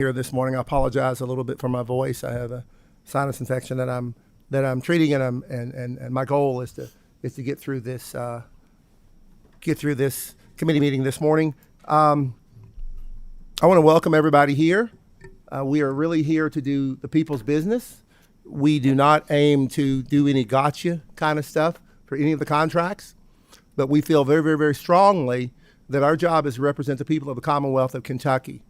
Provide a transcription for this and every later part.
Here this morning. I apologize a little bit for my voice. I have a sinus infection that I'm treating, and my goal is to get through this committee meeting this morning. I want to welcome everybody here. We are really here to do the people's business. We do not aim to do any gotcha kind of stuff for any of the contracts, but we feel very, very, very strongly that our job is to represent the people of the Commonwealth of Kentucky.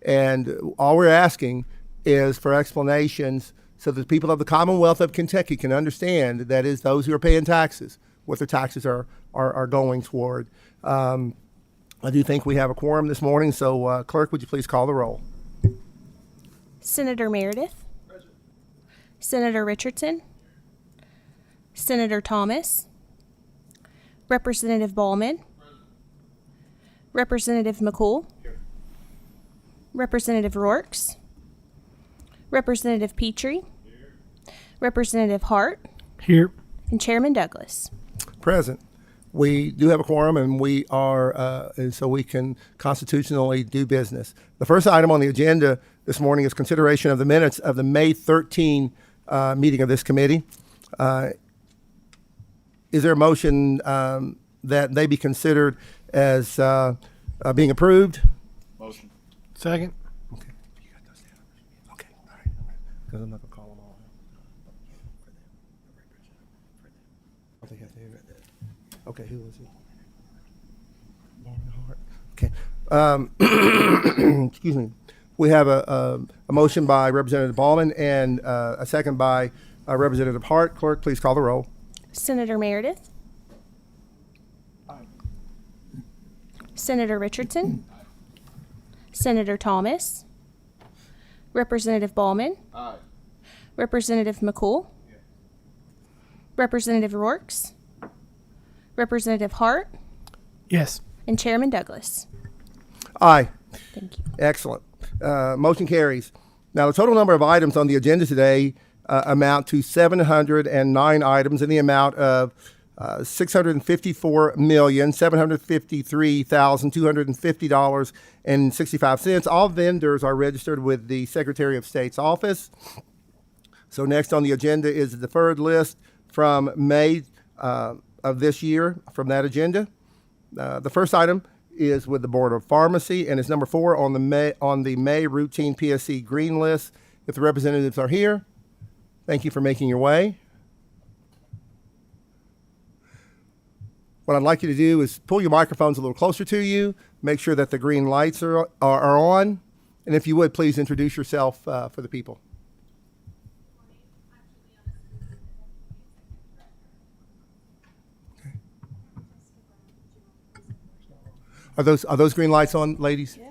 And all we're asking is for explanations so that the people of the Commonwealth of Kentucky can understand, that is, those who are paying taxes, what their taxes are going toward. I do think we have a quorum this morning, so Clerk, would you please call the roll? Senator Meredith. Present. Senator Richardson. Senator Thomas. Representative Ballman. Present. Representative McCool. Here. Representative Rourks. Representative Petrie. Here. Representative Hart. Here. And Chairman Douglas. Present. We do have a quorum, and we are, so we can constitutionally do business. The first item on the agenda this morning is consideration of the minutes of the May 13 meeting of this committee. Is there a motion that they be considered as being approved? Motion. Second. Okay. You got those down? Okay. All right. Because I'm not going to call them all. I think I have to hear that. Okay. Who was it? Okay. Excuse me. We have a motion by Representative Ballman and a second by Representative Hart. Clerk, please call the roll. Senator Meredith. Aye. Senator Richardson. Aye. Senator Thomas. Representative Ballman. Aye. Representative McCool. Yeah. Representative Rourks. Representative Hart. Yes. And Chairman Douglas. Aye. Thank you. Excellent. Motion carries. Now, the total number of items on the agenda today amount to 709 items in the amount of $654,753,250.65. All vendors are registered with the Secretary of State's office. So next on the agenda is the deferred list from May of this year from that agenda. The first item is with the Board of Pharmacy, and it's number 4 on the May routine PSC green list. If the representatives are here, thank you for making your way. What I'd like you to do is pull your microphones a little closer to you, make sure that the green lights are on, and if you would, please introduce yourself for the people. Are those green lights on, ladies? Yeah,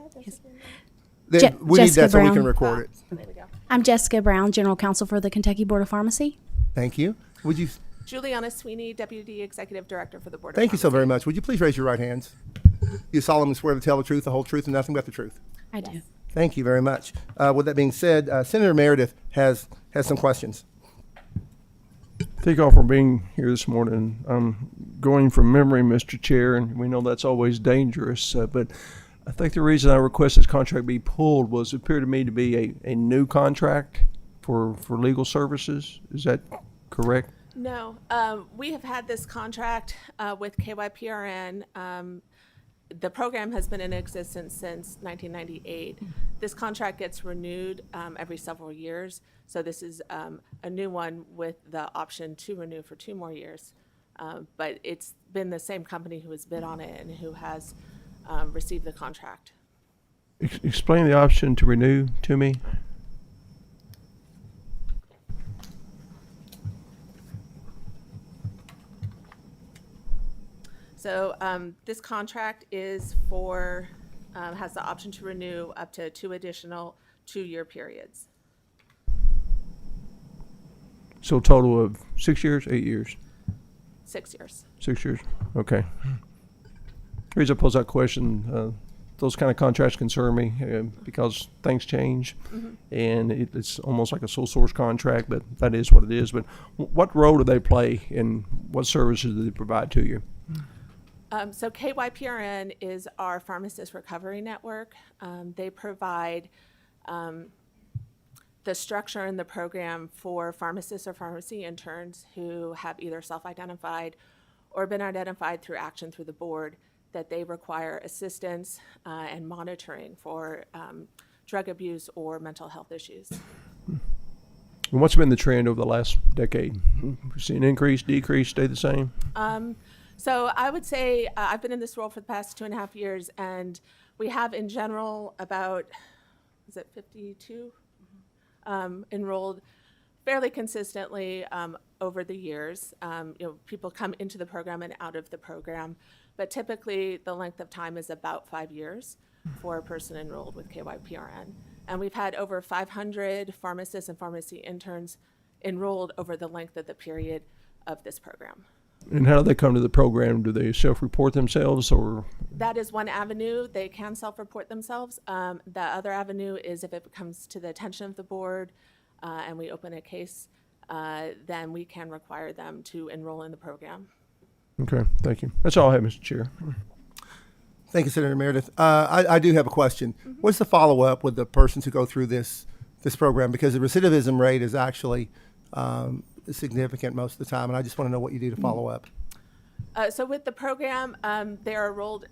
Yes. We need that so we can record it. There we go. I'm Jessica Brown, General Counsel for the Kentucky Board of Pharmacy. Thank you. Would you? Juliana Sweeney, Deputy Executive Director for the Board of Thank you so Pharmacy. very much. Would you please raise your right hands? You solemnly swear to tell the truth, the whole truth, and nothing but the truth. I do. Thank you very much. With that being said, Senator Meredith has some questions. Thank you all for being here this morning. I'm going from memory, Mr. Chair, and we know that's always dangerous, but I think the reason I request this contract be pulled was it appeared to me to be a new contract for legal services. Is that correct? No, we have had this contract with KYPRN. The program has been in existence since 1998. This contract gets renewed every several years. So this is a new one with the option to renew for 2 more years. But it's been the same company who has bid on it and who has received the contract. Explain the option to renew to me. So this contract is for, has the option to renew up to 2 additional 2-year periods. So a total of 6 years, 8 years? 6 years. 6 years, okay. The reason I pose that question, those kind of contracts concern me because things change, and it's almost like a sole source contract, but that is what it is. But what role do they play, and what services do they provide to you? So KYPRN is our pharmacist recovery network. They provide The structure in the program for pharmacists or pharmacy interns who have either self-identified or been identified through action through the board that they require assistance and monitoring for drug abuse or mental health issues. And what's been the trend over the last decade? We've seen increase, decrease, stay the same? So I would say I've been in this role for the past 2.5 years, and we have in general about, is it 52 enrolled fairly consistently over the years. People come into the program and out of the program, but typically the length of time is about 5 years for a person enrolled with KYPRN. And we've had over 500 pharmacists and pharmacy interns enrolled over the length of the period of this program. And how do they come to the program? Do they self-report themselves, or? That is one avenue. They can self-report themselves. The other avenue is if it comes to the attention of the board and we open a case, then we can require them to enroll in the program. Okay, thank you. That's all I have, Mr. Chair. Thank you, Senator Meredith. I do have a question. What's the follow-up with the persons who go through this program? Because the recidivism rate is actually significant most of the time, and I just want to know what you do to follow up. So with the program, they are enrolled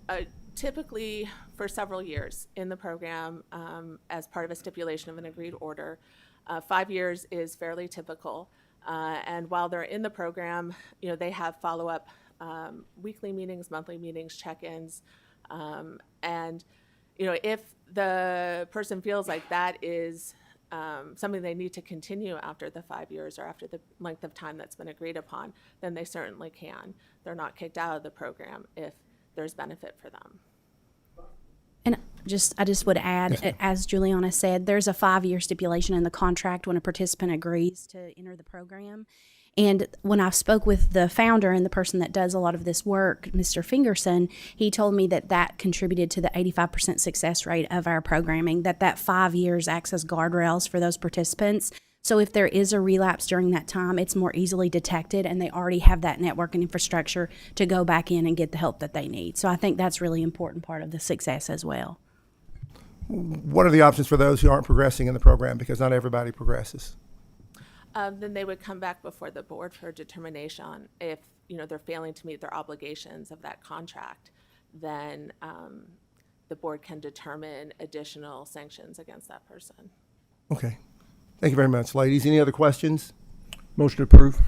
typically for several years in the program as part of a stipulation of an agreed order. 5 years is fairly typical. And while they're in the program, they have follow-up weekly meetings, monthly meetings, check-ins. And if the person feels like that is something they need to continue after the 5 years or after the length of time that's been agreed upon, then they certainly can. They're not kicked out of the program if there's benefit for them. And I just would add, as Juliana said, there's a 5-year stipulation in the contract when a participant agrees to enter the program. And when I spoke with the founder and the person that does a lot of this work, Mr. Fingerson, he told me that contributed to the 85% success rate of our programming, that 5 years acts as guardrails for those participants. So if there is a relapse during that time, it's more easily detected, and they already have that network and infrastructure to go back in and get the help that they need. So I think that's a really important part of the success as well. What are the options for those who aren't progressing in the program? Because not everybody progresses. Then they would come back before the board for determination. If they're failing to meet their obligations of that contract, then the board can determine additional sanctions against that person. Okay. Thank you very much, ladies. Any other questions? Motion approved.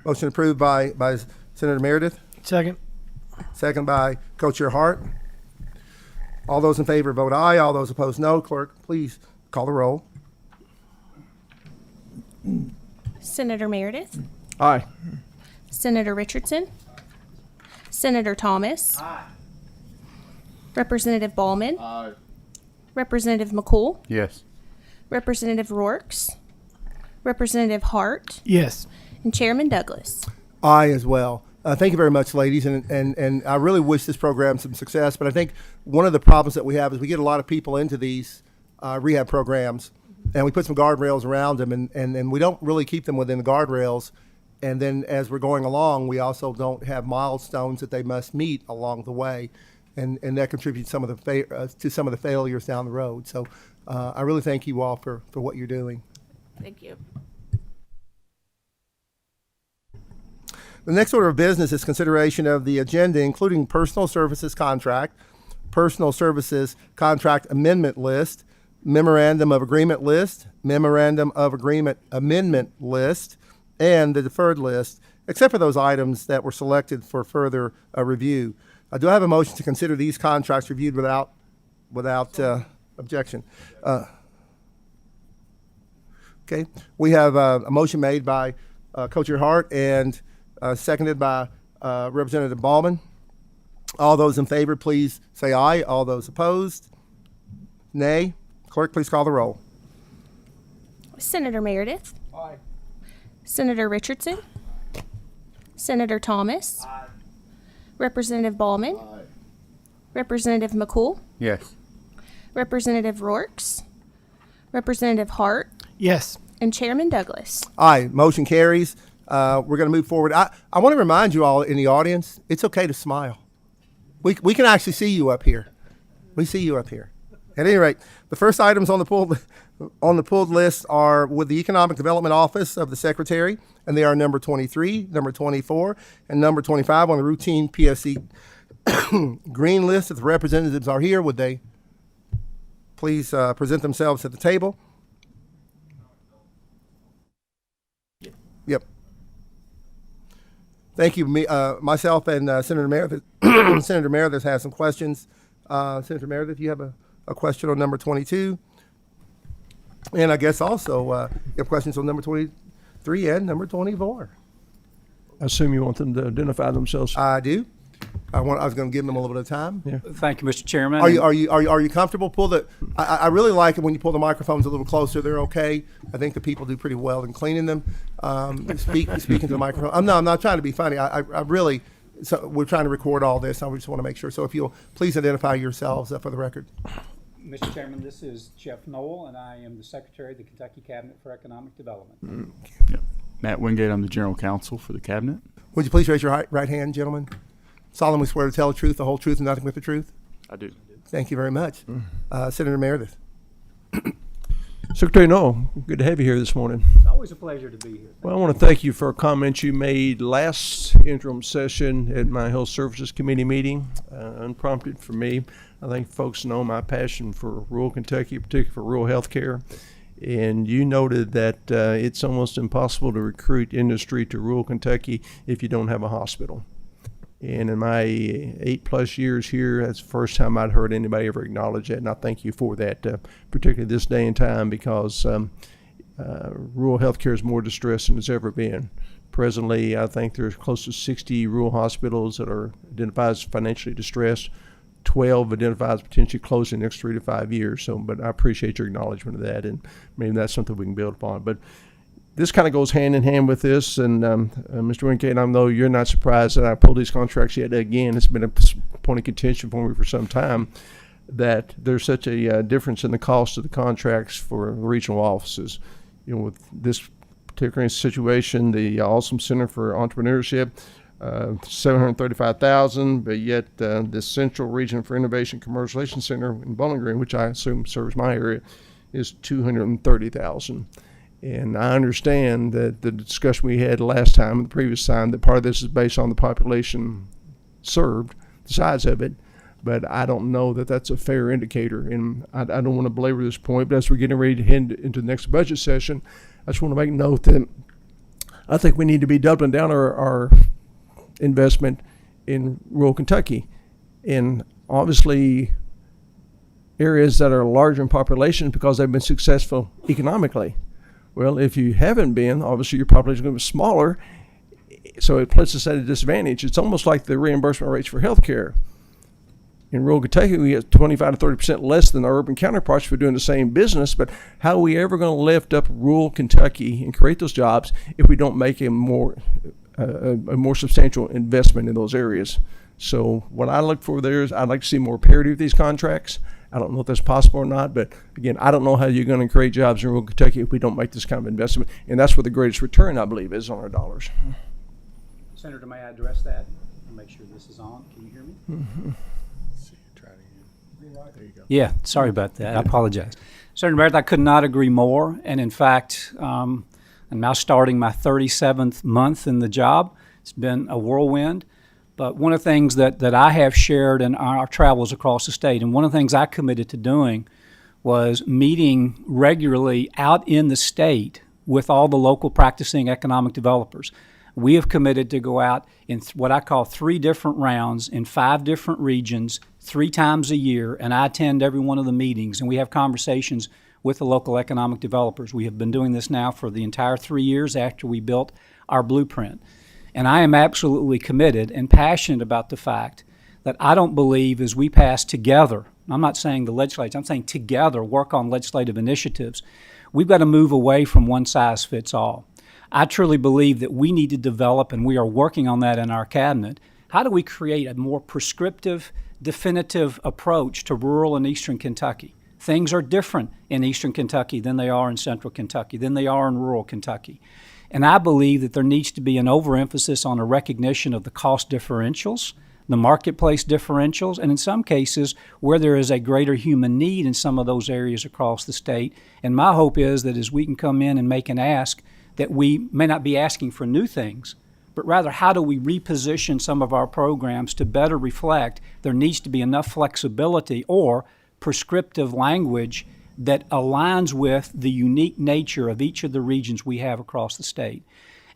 Motion approved by Senator Meredith. Second. Second by Co-Chair Hart. All those in favor vote aye. All those opposed, no. Clerk, please call the roll. Senator Meredith, Aye. Senator Richardson, Senator Thomas, Representative Ballman, Representative McCool, Yes. Representative Rourks, Representative Hart, Yes. and Chairman Douglas. Aye as well. Thank you very much, ladies, and I really wish this program some success, but I think one of the problems that we have is we get a lot of people into these rehab programs, and we put some guardrails around them, and we don't really keep them within the guardrails, and then as we're going along, we also don't have milestones that they must meet along the way, and that contributes some of to some of the failures down the road. So I really thank you all for what you're doing. Thank you. The next order of business is consideration of the agenda, including personal services contract amendment list, memorandum of agreement list, memorandum of agreement amendment list, and the deferred list, except for those items that were selected for further review. Do I have a motion to consider these contracts reviewed without objection? Okay, we have a motion made by Co-Chair Hart and seconded by Representative Ballman. All those in favor, please say aye. All those opposed, nay. Clerk, please call the roll. Senator Meredith, Aye. Senator Richardson, Senator Thomas, Representative Ballman, Representative McCool, Yes. Representative Rourks, Representative Hart, Yes. and Chairman Douglas. Aye, motion carries. We're going to move forward. I want to remind you all in the audience, it's okay to smile. We can actually see you up here. We see you up here. At any rate, the first items on the pulled list are with the Economic Development Office of the Secretary, and they are number 23, number 24, and number 25 on the routine PSC green list. If the representatives are here, would they please present themselves at the table? Yep. Thank you. Myself and Senator Meredith. Senator Meredith has some questions. Senator Meredith, you have a question on number 22. And I guess also you have questions on number 23 and number 24. I assume you want them to identify themselves. I do. I was going to give them a little bit of time. Yeah. Thank you, Mr. Chairman. Are you comfortable? I really like it when you pull the microphones a little closer. They're okay. I think the people do pretty well in cleaning them. Speaking to the microphone. I'm not trying to be funny. I really. So we're trying to record all this. I just want to make sure. So if you'll please identify yourselves for the record. Mr. Chairman, this is Jeff Knoll, and I am the Secretary of the Kentucky Cabinet for Economic Development. Yep. Matt Wingate, I'm the General Counsel for the Cabinet. Would you please raise your right hand, gentlemen? Solemnly swear to tell the truth, the whole truth, and nothing but the truth? I do. Thank you very much. Senator Meredith. Secretary Knoll, good to have you here this morning. It's always a pleasure to be here. Well, I want to thank you for a comment you made last interim session at my Health Services Committee meeting, unprompted for me. I think folks know my passion for rural Kentucky, particularly for rural health care. And you noted that it's almost impossible to recruit industry to rural Kentucky if you don't have a hospital. And in my 8+ years here, that's the first time I'd heard anybody ever acknowledge that, and I thank you for that, particularly this day and time, because rural health care is more distressed than it's ever been. Presently, I think there's close to 60 rural hospitals that are identified as financially distressed. 12 identified as potentially closing in the next 3 to 5 years. So, but I appreciate your acknowledgement of that, and maybe that's something we can build upon. But this kind of goes hand in hand with this, and Mr. Wingate, I know you're not surprised that I pulled these contracts yet again. It's been a point of contention for me for some time that there's such a difference in the cost of the contracts for the regional offices. You know, with this particular situation, the Awesome Center for Entrepreneurship, $735,000, but yet the Central Region for Innovation Commercialization Center in Bowling Green, which I assume serves my area, is $230,000. And I understand that the discussion we had last time, the previous time, that part of this is based on the population served, the size of it, but I don't know that that's a fair indicator. And I don't want to belabor this point, but as we're getting ready to head into the next budget session, I just want to make note that I think we need to be doubling down our investment in rural Kentucky. And obviously areas that are larger in population because they've been successful economically. Well, if you haven't been, obviously your population is going to be smaller, so it puts us at a disadvantage. It's almost like the reimbursement rates for health care. In rural Kentucky, we get 25 to 30% less than our urban counterparts for doing the same business, but how are we ever going to lift up rural Kentucky and create those jobs if we don't make a more substantial investment in those areas? So what I look for there is I'd like to see more parity with these contracts. I don't know if that's possible or not, but again, I don't know how you're going to create jobs in rural Kentucky if we don't make this kind of investment, and that's where the greatest return, I believe, is on our dollars. Senator, may I address that? I'll make sure this is on. Can you hear me? Mm-hmm. Try it again. There you go. Yeah, sorry about that. I apologize. Senator Meredith, I could not agree more. And in fact, I'm now starting my 37th month in the job. It's been a whirlwind. But one of the things that I have shared in our travels across the state, and one of the things I committed to doing was meeting regularly out in the state with all the local practicing economic developers. We have committed to go out in what I call 3 different rounds in 5 different regions 3 times a year, and I attend every one of the meetings, and we have conversations with the local economic developers. We have been doing this now for the entire 3 years after we built our blueprint. And I am absolutely committed and passionate about the fact that I don't believe as we pass together, I'm not saying the legislature, I'm saying together work on legislative initiatives, we've got to move away from one size fits all. I truly believe that we need to develop, and we are working on that in our cabinet, how do we create a more prescriptive, definitive approach to rural and eastern Kentucky? Things are different in eastern Kentucky than they are in central Kentucky, than they are in rural Kentucky. And I believe that there needs to be an overemphasis on a recognition of the cost differentials the marketplace differentials, and in some cases where there is a greater human need in some of those areas across the state. And my hope is that as we can come in and make an ask, that we may not be asking for new things, but rather how do we reposition some of our programs to better reflect there needs to be enough flexibility or prescriptive language that aligns with the unique nature of each of the regions we have across the state.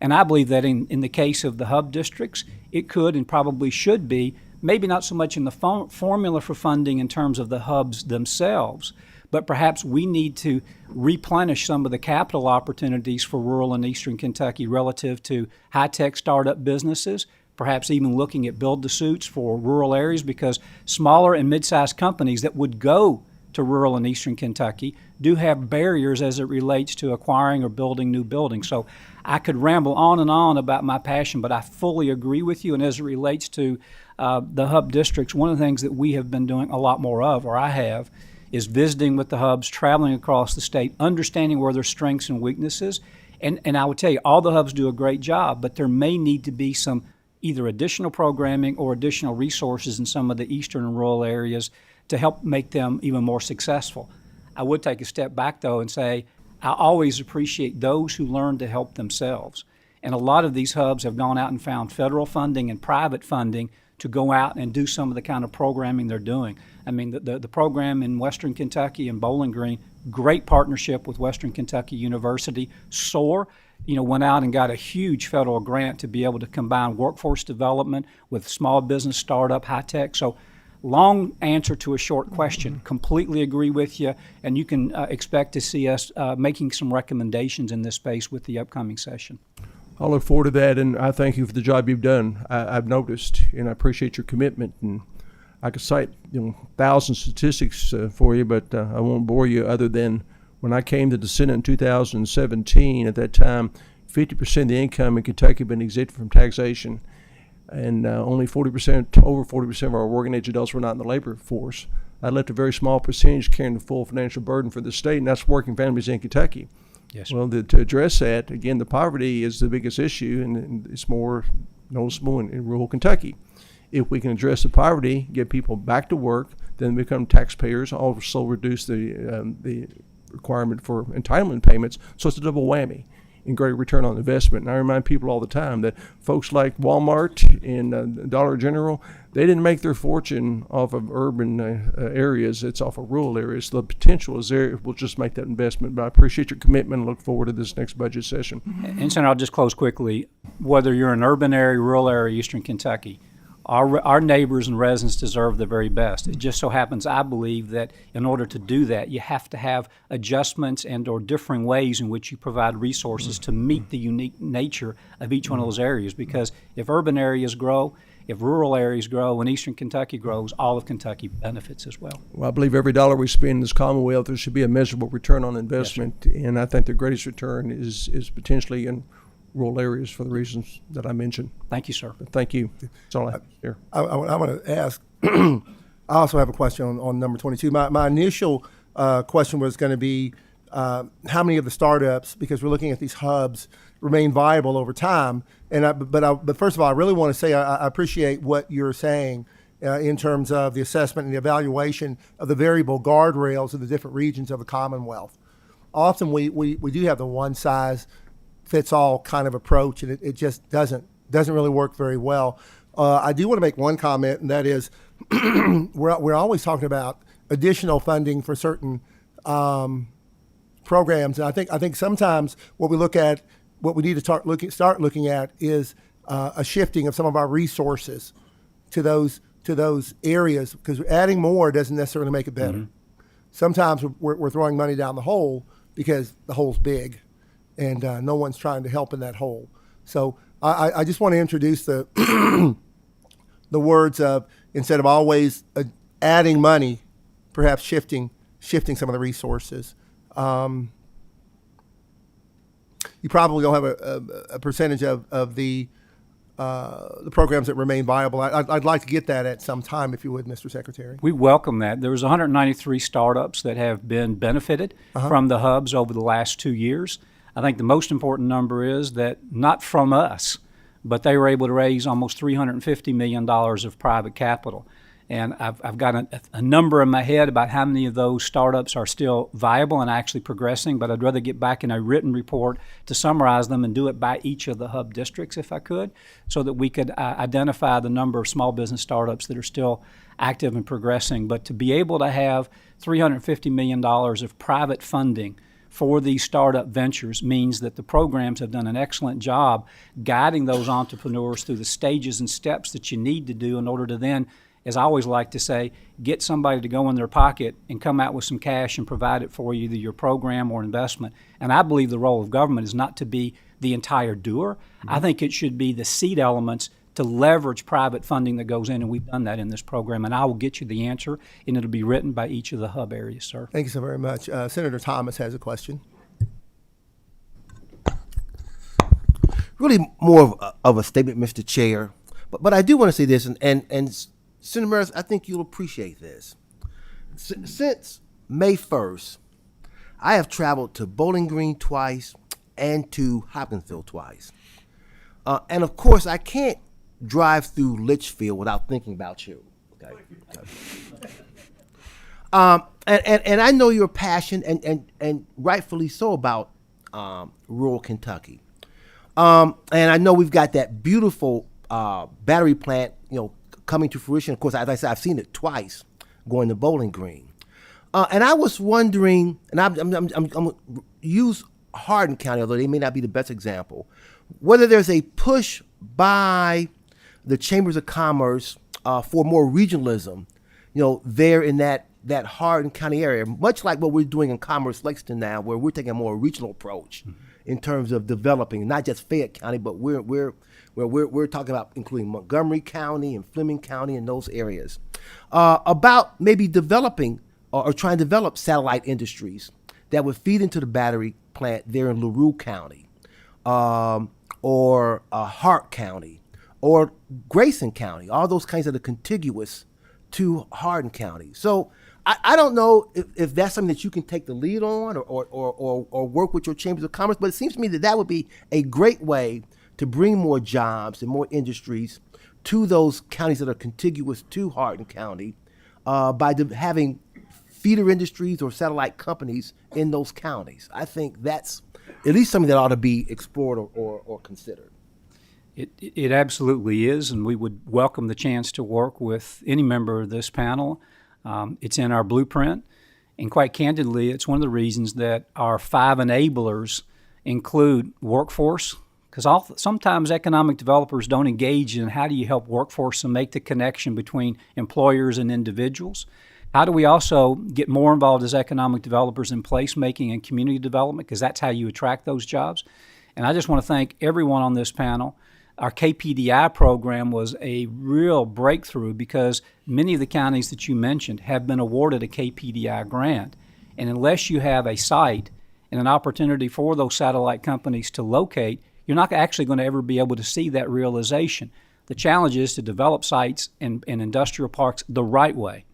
And I believe that in the case of the hub districts, it could and probably should be, maybe not so much in the formula for funding in terms of the hubs themselves, but perhaps we need to replenish some of the capital opportunities for rural and eastern Kentucky relative to high-tech startup businesses, perhaps even looking at build-to-suits for rural areas, because smaller and mid-sized companies that would go to rural and eastern Kentucky do have barriers as it relates to acquiring or building new buildings. So I could ramble on and on about my passion, but I fully agree with you. And as it relates to the hub districts, one of the things that we have been doing a lot more of, or I have, is visiting with the hubs, traveling across the state, understanding where their strengths and weaknesses. And I would tell you, all the hubs do a great job, but there may need to be some either additional programming or additional resources in some of the eastern and rural areas to help make them even more successful. I would take a step back, though, and say I always appreciate those who learn to help themselves. And a lot of these hubs have gone out and found federal funding and private funding to go out and do some of the kind of programming they're doing. I mean, the program in Western Kentucky and Bowling Green, great partnership with Western Kentucky University. SOAR, went out and got a huge federal grant to be able to combine workforce development with small business startup, high tech. So long answer to a short question. Completely agree with you, and you can expect to see us making some recommendations in this space with the upcoming session. I look forward to that, and I thank you for the job you've done. I've noticed, and I appreciate your commitment. And I could cite thousands of statistics for you, but I won't bore you other than when I came to the Senate in 2017, at that time, 50% of the income in Kentucky had been exempted from taxation. And only 40%, over 40% of our working age adults were not in the labor force. I left a very small percentage carrying the full financial burden for the state, and that's working families in Kentucky. Yes. Well, to address that, again, the poverty is the biggest issue, and it's more noticeable in rural Kentucky. If we can address the poverty, get people back to work, then become taxpayers, also reduce the requirement for entitlement payments, so it's a double whammy and great return on investment. And I remind people all the time that folks like Walmart and Dollar General, they didn't make their fortune off of urban areas. It's off of rural areas. The potential is there. We'll just make that investment. But I appreciate your commitment and look forward to this next budget session. And Senator, I'll just close quickly. Whether you're in urban area, rural area, eastern Kentucky, our neighbors and residents deserve the very best. It just so happens, I believe, that in order to do that, you have to have adjustments and or differing ways in which you provide resources to meet the unique nature of each one of those areas. Because if urban areas grow, if rural areas grow, and eastern Kentucky grows, all of Kentucky benefits as well. Well, I believe every dollar we spend in this Commonwealth, there should be a measurable return on investment. Yes, and I think the greatest return is potentially in rural areas for the reasons that I mentioned. Thank you, sir. But thank you. That's all I have here. I want to ask, I also have a question on number 22. My initial question was going to be how many of the startups, because we're looking at these hubs, remain viable over time. But first of all, I really want to say I appreciate what you're saying in terms of the assessment and the evaluation of the variable guardrails of the different regions of the Commonwealth. Often we do have the one size fits all kind of approach, and it just doesn't really work very well. I do want to make one comment, and that is we're always talking about additional funding for certain programs, and I think sometimes what we need to start looking at is a shifting of some of our resources to those areas, because adding more doesn't necessarily make it better. Mm-hmm. Sometimes we're throwing money down the hole because the hole's big, and no one's trying to help in that hole. So I just want to introduce the the words of, instead of always adding money, perhaps shifting some of the resources. You probably don't have a percentage of the programs that remain viable. I'd like to get that at some time, if you would, Mr. Secretary. We welcome that. There was 193 startups that have been benefited from the hubs over the last 2 years. I think the most important number is that not from us, but they were able to raise almost $350 million of private capital. And I've got a number in my head about how many of those startups are still viable and actually progressing, but I'd rather get back in a written report to summarize them and do it by each of the hub districts if I could, so that we could identify the number of small business startups that are still active and progressing. But to be able to have $350 million of private funding for these startup ventures means that the programs have done an excellent job guiding those entrepreneurs through the stages and steps that you need to do in order to then, as I always like to say, get somebody to go in their pocket and come out with some cash and provide it for you, either your program or investment. And I believe the role of government is not to be the entire doer. I think it should be the seed elements to leverage private funding that goes in, and we've done that in this program. And I will get you the answer, and it'll be written by each of the hub areas, sir. Thank you so very much. Senator Thomas has a question. Really more of a statement, Mr. Chair, but I do want to say this, and Senator Meredith, I think you'll appreciate this. Since May 1st, I have traveled to Bowling Green twice and to Hopkinsville twice. And of course, I can't drive through Litchfield without thinking about you. Okay. And I know your passion and rightfully so about rural Kentucky. And I know we've got that beautiful battery plant, coming to fruition. Of course, as I said, I've seen it twice going to Bowling Green. And I was wondering, and I'm use Hardin County, although they may not be the best example, whether there's a push by the Chambers of Commerce for more regionalism, there in that Hardin County area, much like what we're doing in Commerce Lexington now, where we're taking a more regional approach in terms of developing, not just Fayette County, but we're talking about including Montgomery County and Fleming County and those areas, about maybe developing or trying to develop satellite industries that would feed into the battery plant there in LaRue County, or Hart County, or Grayson County, all those kinds that are contiguous to Hardin County. So I don't know if that's something that you can take the lead on or work with your Chambers of Commerce, but it seems to me that would be a great way to bring more jobs and more industries to those counties that are contiguous to Hardin County by having feeder industries or satellite companies in those counties. I think that's at least something that ought to be explored or considered. It absolutely is, and we would welcome the chance to work with any member of this panel. It's in our blueprint, and quite candidly, it's one of the reasons that our 5 enablers include workforce, because sometimes economic developers don't engage in how do you help workforce and make the connection between employers and individuals. How do we also get more involved as economic developers in placemaking and community development, because that's how you attract those jobs. And I just want to thank everyone on this panel. Our KPDI program was a real breakthrough because many of the counties that you mentioned have been awarded a KPDI grant. And unless you have a site and an opportunity for those satellite companies to locate, you're not actually going to ever be able to see that realization. The challenge is to develop sites and industrial parks the right way.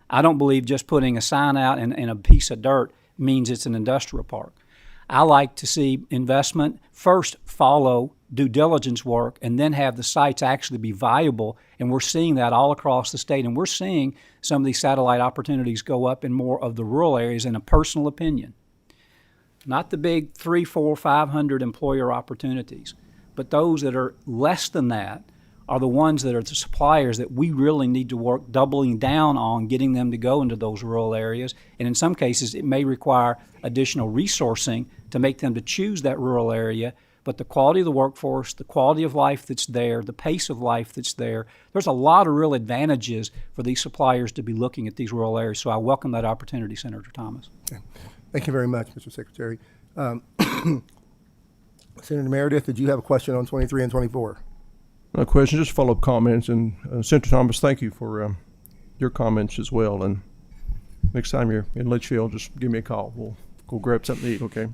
I don't believe just putting a sign out and a piece of dirt means it's an industrial park. I like to see investment first follow due diligence work and then have the sites actually be viable, and we're seeing that all across the state, and we're seeing some of these satellite opportunities go up in more of the rural areas, in a personal opinion. Not the big 300, 400, 500 employer opportunities, but those that are less than that are the ones that are the suppliers that we really need to work doubling down on getting them to go into those rural areas. And in some cases, it may require additional resourcing to make them to choose that rural area. But the quality of the workforce, the quality of life that's there, the pace of life that's there, there's a lot of real advantages for these suppliers to be looking at these rural areas. So I welcome that opportunity, Senator Thomas. Okay. Thank you very much, Mr. Secretary. Senator Meredith, did you have a question on 23 and 24? No question, just follow-up comments. And Senator Thomas, thank you for your comments as well. And next time you're in Litchfield, just give me a call. We'll go grab something to eat, okay?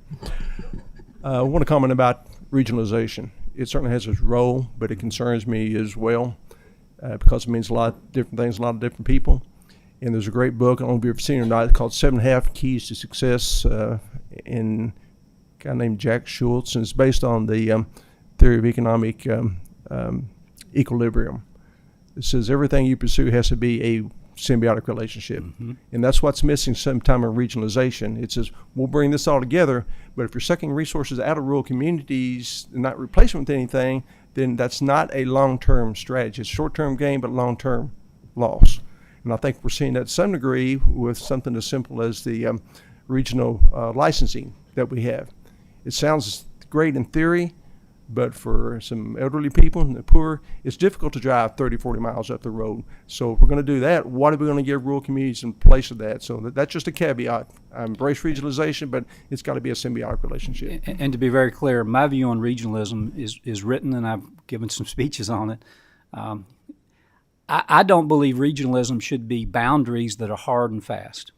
I want to comment about regionalization. It certainly has its role, but it concerns me as well because it means a lot of different things, a lot of different people. And there's a great book, I don't know if you've ever seen it or not, called 7.5 Keys to Success in a guy named Jack Schultz, and it's based on the theory of economic equilibrium. It says everything you pursue has to be a symbiotic relationship. And that's what's missing sometime in regionalization. It says, we'll bring this all together, but if you're sucking resources out of rural communities and not replacing them with anything, then that's not a long-term strategy. It's short-term gain, but long-term loss. And I think we're seeing that to some degree with something as simple as the regional licensing that we have. It sounds great in theory, but for some elderly people and the poor, it's difficult to drive 30, 40 miles up the road. So if we're going to do that, what are we going to give rural communities in place of that? So that's just a caveat. I embrace regionalization, but it's got to be a symbiotic relationship. And to be very clear, my view on regionalism is written, and I've given some speeches on it. I don't believe regionalism should be boundaries that are hard and fast.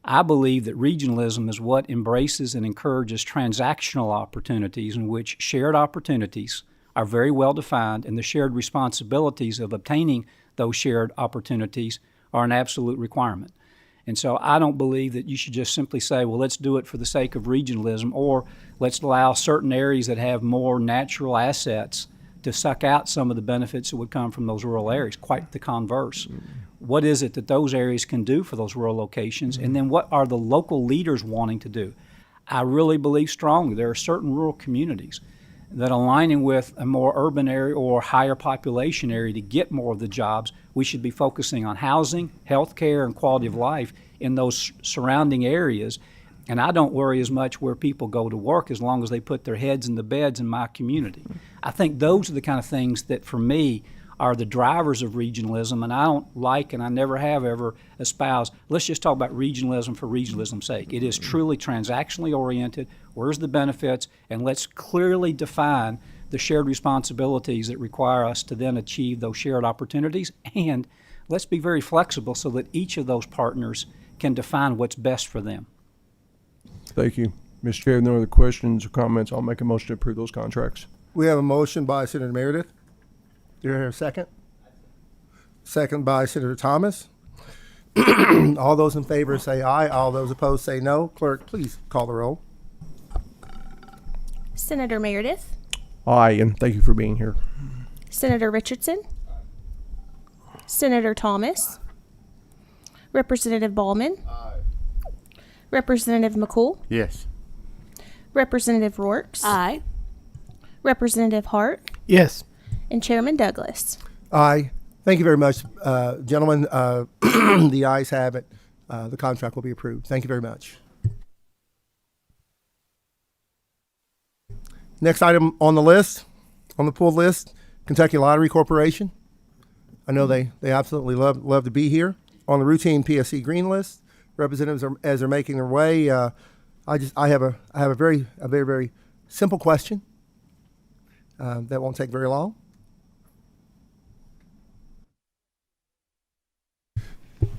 I believe that regionalism is what embraces and encourages transactional opportunities in which shared opportunities are very well defined, and the shared responsibilities of obtaining those shared opportunities are an absolute requirement. And so I don't believe that you should just simply say, well, let's do it for the sake of regionalism, or let's allow certain areas that have more natural assets to suck out some of the benefits that would come from those rural areas. Quite the converse. What is it that those areas can do for those rural locations? And then what are the local leaders wanting to do? I really believe strongly there are certain rural communities that, aligning with a more urban area or higher population area to get more of the jobs, we should be focusing on housing, health care, and quality of life in those surrounding areas. And I don't worry as much where people go to work as long as they put their heads in the beds in my community. I think those are the kind of things that, for me, are the drivers of regionalism, and I don't like, and I never have ever espoused, let's just talk about regionalism for regionalism's sake. It is truly transactionally oriented. Where's the benefits? And let's clearly define the shared responsibilities that require us to then achieve those shared opportunities, and let's be very flexible so that each of those partners can define what's best for them. Thank you. Mr. Chair, if no other questions or comments, I'll make a motion to approve those contracts. We have a motion by Senator Meredith. Do you hear a second? Second by Senator Thomas. All those in favor say aye. All those opposed say no. Clerk, please call the roll. Senator Meredith, Aye, and thank you for being here. Senator Richardson, Senator Thomas, Representative Ballman, Representative McCool, Yes. Representative Rourks, Aye. Representative Hart, Yes. and Chairman Douglas. Aye. Thank you very much, gentlemen. The ayes have it. The contract will be approved. Thank you very much. Next item on the list, on the pulled list, Kentucky Lottery Corporation. I know they absolutely love to be here. On the routine PSC green list, representatives are, as they're making their way. I have a very simple question that won't take very long.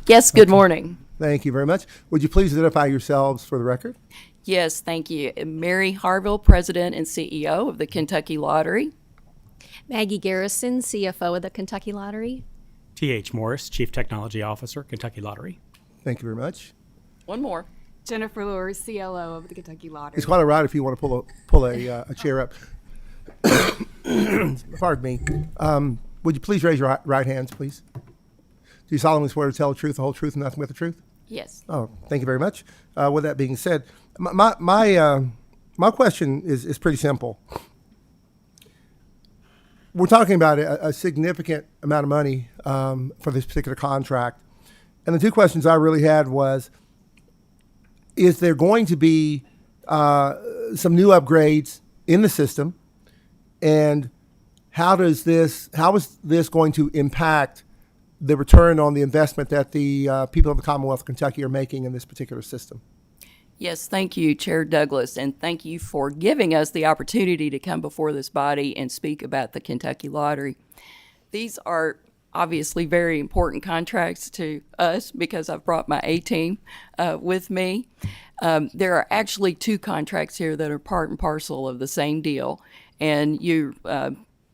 Yes, good morning. Thank you very much. Would you please identify yourselves for the record? Yes, thank you. Mary Harville, President and CEO of the Kentucky Lottery. Maggie Garrison, CFO of the Kentucky Lottery. T.H. Morris, Chief Technology Officer, Kentucky Lottery. Thank you very much. One more. Jennifer Lewis, CLO of the Kentucky Lottery. It's quite all right if you want to pull a chair up. Pardon me. Would you please raise your right hands, please? Do you solemnly swear to tell the truth, the whole truth, and nothing but the truth? Yes. Oh, thank you very much. With that being said, my question is pretty simple. We're talking about a significant amount of money for this particular contract, and the two questions I really had was: is there going to be some new upgrades in the system, and how is this going to impact the return on the investment that the people of the Commonwealth of Kentucky are making in this particular system? Yes, thank you, Chair Douglas, and thank you for giving us the opportunity to come before this body and speak about the Kentucky Lottery. These are obviously very important contracts to us because I've brought my A-team with me. There are actually two contracts here that are part and parcel of the same deal, and you're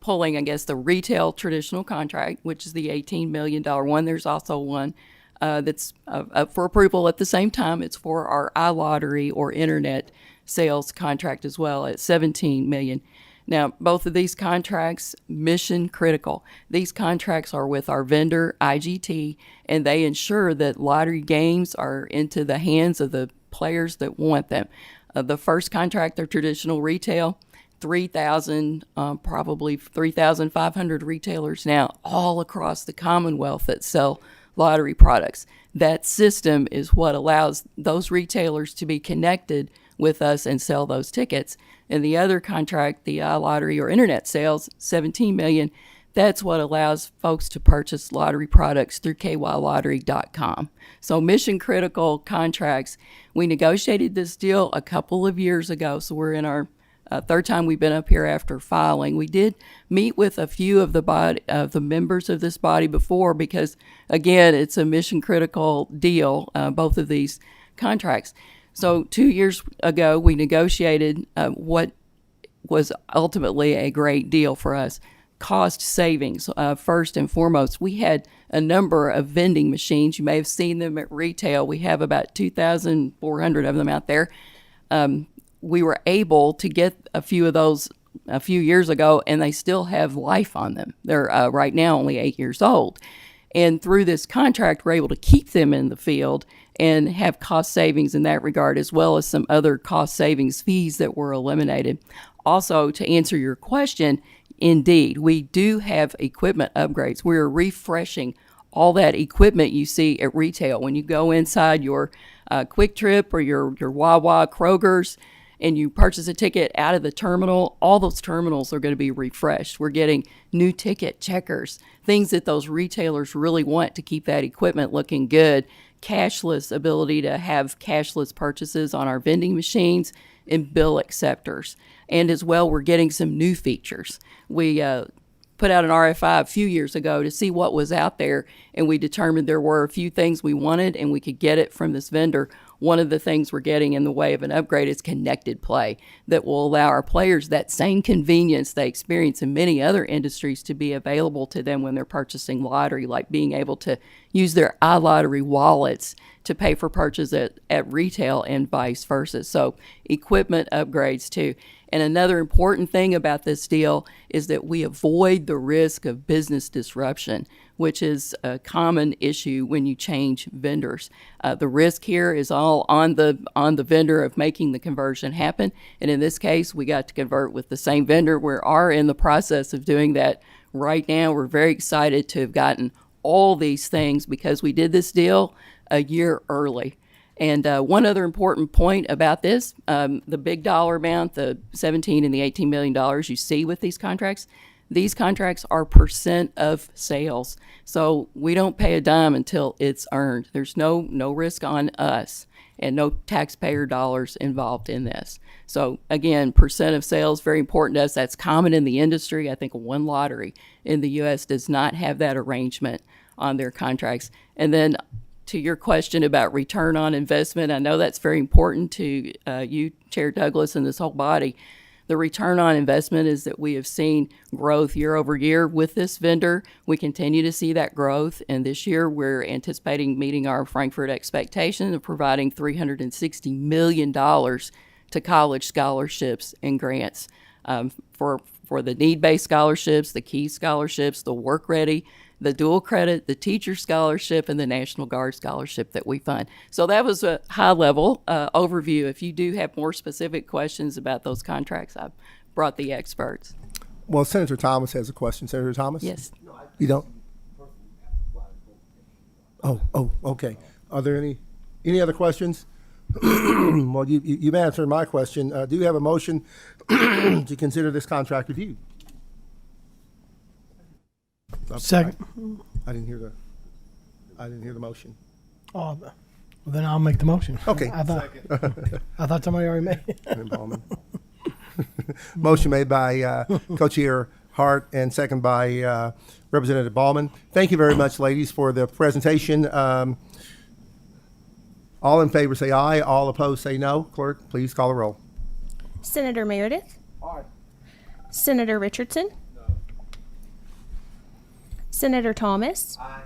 pulling, I guess, the retail traditional contract, which is the $18 million one. There's also one that's up for approval at the same time. It's for our iLottery or internet sales contract as well at $17 million. Now, both of these contracts, mission critical. These contracts are with our vendor, IGT, and they ensure that lottery games are into the hands of the players that want them. The first contract, their traditional retail, 3,000, probably 3,500 retailers now all across the Commonwealth that sell lottery products. That system is what allows those retailers to be connected with us and sell those tickets. And the other contract, the iLottery or internet sales, 17 million, that's what allows folks to purchase lottery products through kylottery.com. So mission critical contracts. We negotiated this deal a couple of years ago, so we're in our third time we've been up here after filing. We did meet with a few of the members of this body before because, again, it's a mission critical deal, both of these contracts. So 2 years ago, we negotiated what was ultimately a great deal for us. Cost savings, first and foremost. We had a number of vending machines. You may have seen them at retail. We have about 2,400 of them out there. We were able to get a few of those a few years ago, and they still have life on them. They're right now only 8 years old. And through this contract, we're able to keep them in the field and have cost savings in that regard, as well as some other cost savings fees that were eliminated. Also, to answer your question, indeed, we do have equipment upgrades. We're refreshing all that equipment you see at retail. When you go inside your Quick Trip or your Wawa, Kroger's, and you purchase a ticket out of the terminal, all those terminals are going to be refreshed. We're getting new ticket checkers, things that those retailers really want to keep that equipment looking good. Cashless ability to have cashless purchases on our vending machines and bill acceptors. And as well, we're getting some new features. We put out an RFI a few years ago to see what was out there, and we determined there were a few things we wanted and we could get it from this vendor. One of the things we're getting in the way of an upgrade is connected play that will allow our players that same convenience they experience in many other industries to be available to them when they're purchasing lottery, like being able to use their iLottery wallets to pay for purchase at retail and vice versa. So equipment upgrades too. And another important thing about this deal is that we avoid the risk of business disruption, which is a common issue when you change vendors. The risk here is all on the vendor of making the conversion happen. And in this case, we got to convert with the same vendor. We are in the process of doing that right now. We're very excited to have gotten all these things because we did this deal a year early. And one other important point about this, the big dollar amount, the $17 and the $18 million you see with these contracts are percent of sales. So we don't pay a dime until it's earned. There's no risk on us and no taxpayer dollars involved in this. So again, percent of sales, very important to us. That's common in the industry. I think one lottery in the U.S. does not have that arrangement on their contracts. And then to your question about return on investment, I know that's very important to you, Chair Douglas, and this whole body. The return on investment is that we have seen growth year over year with this vendor. We continue to see that growth, and this year we're anticipating meeting our Frankfurt expectation of providing $360 million to college scholarships and grants for the need-based scholarships, the key scholarships, the work-ready, the dual credit, the teacher scholarship, and the National Guard scholarship that we fund. So that was a high-level overview. If you do have more specific questions about those contracts, I've brought the experts. Well, Senator Thomas has a question. Senator Thomas? Yes. You don't? Oh, okay. Are there any other questions? Well, you've answered my question. Do you have a motion to consider this contract reviewed? Second. I didn't hear the motion. Oh, well, then I'll make the motion. Okay. I thought somebody already made it. Motion made by Co-Chair Hart and second by Representative Ballman. Thank you very much, ladies, for the presentation. All in favor say aye. All opposed say no. Clerk, please call the roll. Senator Meredith? Aye. Senator Richardson? No. Senator Thomas? Aye.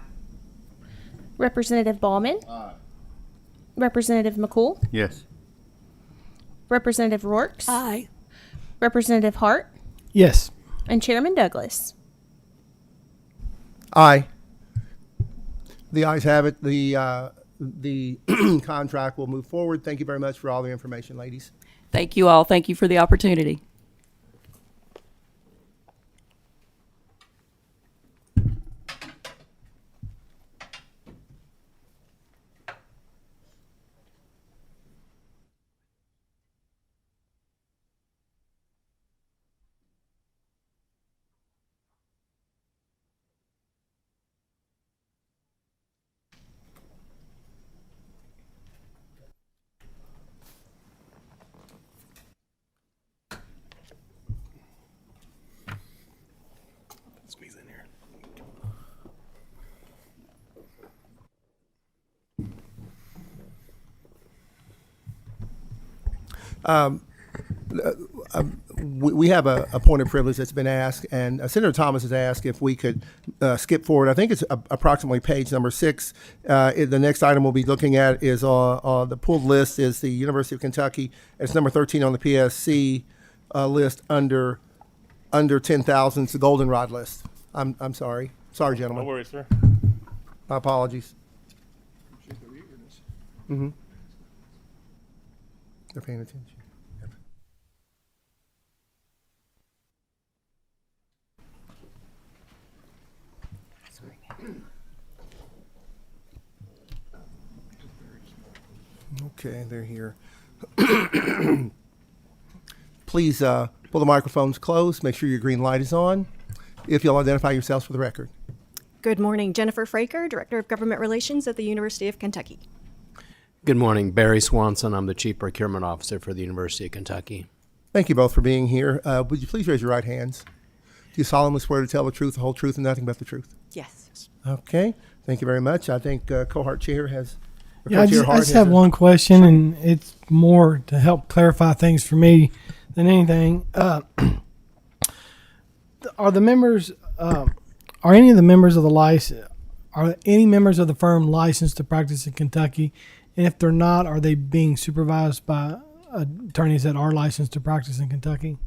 Representative Ballman? Aye. Representative McCool? Yes. Representative Rourke? Aye. Representative Hart? Yes. And Chairman Douglas. Aye. The ayes have it. The contract will move forward. Thank you very much for all the information, ladies. Thank you all. Thank you for the opportunity. Squeeze in here. We have a point of privilege that's been asked, and Senator Thomas has asked if we could skip forward. I think it's approximately page number 6. The next item we'll be looking at is the pulled list is the University of Kentucky. It's number 13 on the PSC list under 10,000. It's the goldenrod list. I'm sorry. Sorry, gentlemen. No worries, sir. My apologies. Mm-hmm. They're paying attention. Okay, they're here. Please pull the microphones close. Make sure your green light is on. If you'll identify yourselves for the record. Good morning. Jennifer Fraker, Director of Government Relations at the University of Kentucky. Good morning. Barry Swanson. I'm the Chief Procurement Officer for the University of Kentucky. Thank you both for being here. Would you please raise your right hands? Do you solemnly swear to tell the truth, the whole truth, and nothing but the truth? Yes. Okay. Thank you very much. I think Cohort Chair has. Yeah, I just have one question, and it's more to help clarify things for me than anything. Are the members, are any of the members of the license, are any members of the firm licensed to practice in Kentucky? And if they're not, are they being supervised by attorneys that are licensed to practice in Kentucky?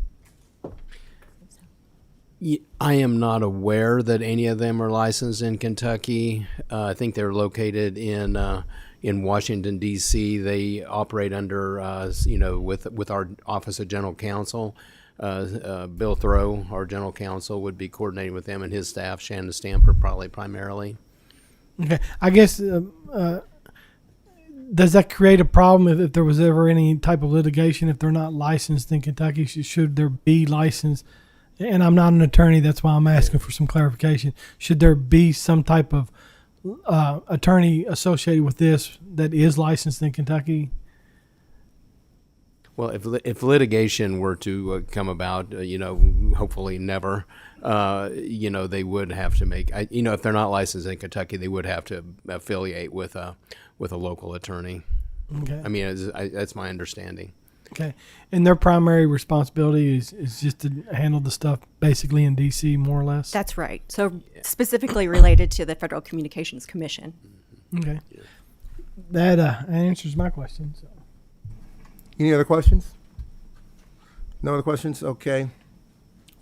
I am not aware that any of them are licensed in Kentucky. I think they're located in Washington, D.C. They operate under, with our Office of General Counsel. Bill Throw, our General Counsel, would be coordinating with them and his staff. Shannon Stamper probably primarily. Okay. I guess, does that create a problem if there was ever any type of litigation if they're not licensed in Kentucky? Should there be licensed? And I'm not an attorney, that's why I'm asking for some clarification. Should there be some type of attorney associated with this that is licensed in Kentucky? Well, if litigation were to come about, hopefully never, they would have to make, if they're not licensed in Kentucky, they would have to affiliate with a local attorney. Okay. I mean, that's my understanding. Okay. And their primary responsibility is just to handle the stuff basically in D.C., more or less? That's right. So specifically related to the Federal Communications Commission. Okay. That answers my question. So. Any other questions? No other questions? Okay.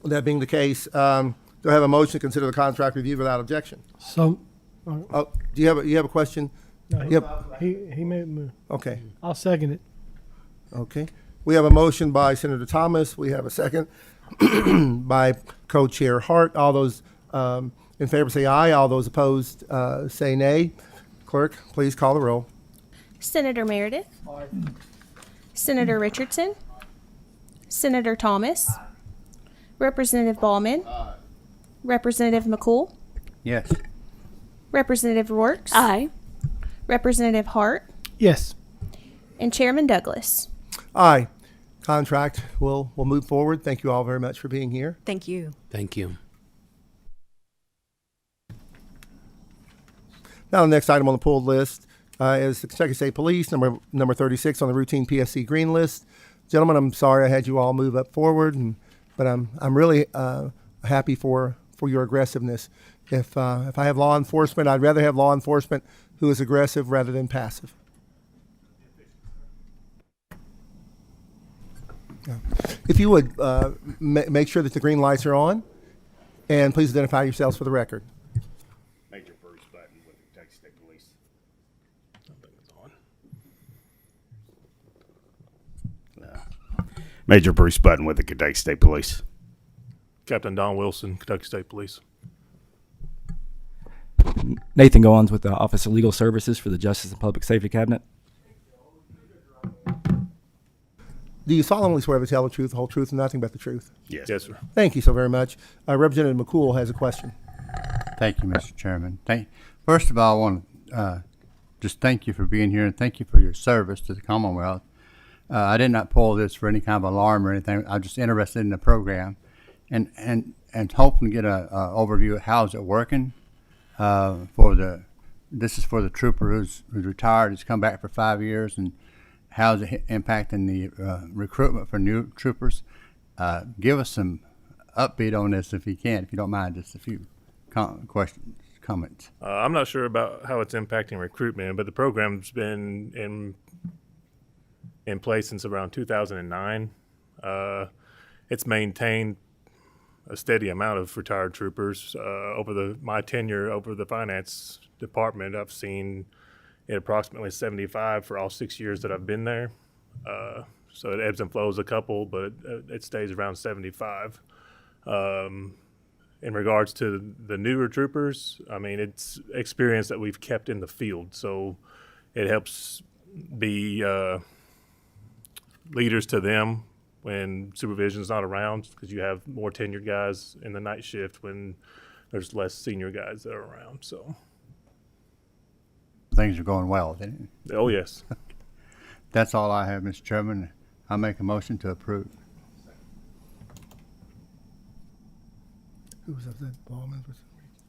That being the case, do I have a motion to consider the contract reviewed without objection? So. Oh, do you have a question? No, Yep. He may move. Okay. I'll second it. Okay. We have a motion by Senator Thomas. We have a second by Co-Chair Hart. All those in favor say aye. All those opposed say nay. Clerk, please call the roll. Senator Meredith. Aye. Senator Richardson. Senator Thomas. Aye. Representative Ballman. Aye. Representative McCool. Yes. Representative Rourke. Aye. Representative Hart. Yes. And Chairman Douglas. Aye. Contract will move forward. Thank you all very much for being here. Thank you. Thank you. Now the next item on the pulled list is the Kentucky State Police, number 36 on the routine PSC green list. Gentlemen, I'm sorry I had you all move up forward, but I'm really happy for your aggressiveness. If I have law enforcement, I'd rather have law enforcement who is aggressive rather than passive. If you would, make sure that the green lights are on, and please identify yourselves for the record. Major Bruce Button with the Kentucky State Police. Major Bruce Button with the Kentucky State Police. Captain Don Wilson, Kentucky State Police. Nathan Goins with the Office of Legal Services for the Justice and Public Safety Cabinet. Do you solemnly swear to tell the truth, the whole truth, and nothing but the truth? Yes, sir. Thank you so very much. Representative McCool has a question. Thank you, Mr. Chairman. First of all, I want to just thank you for being here and thank you for your service to the Commonwealth. I did not pull this for any kind of alarm or anything. I'm just interested in the program and hoping to get a overview of how is it working. This is for the trooper who's retired, has come back for 5 years, and how is it impacting the recruitment for new troopers? Give us some upbeat on this if you can, if you don't mind, just a few comments. I'm not sure about how it's impacting recruitment, but the program's been in place since around 2009. It's maintained a steady amount of retired troopers. Over my tenure over the finance department, I've seen it approximately 75 for all 6 years that I've been there. So it ebbs and flows a couple, but it stays around 75. In regards to the newer troopers, I mean, it's experience that we've kept in the field. So it helps be leaders to them when supervision's not around, because you have more tenured guys in the night shift when there's less senior guys that are around. So things are going well, isn't it? Oh, yes. That's all I have, Mr. Chairman. I make a motion to approve. Who was that? Ballman?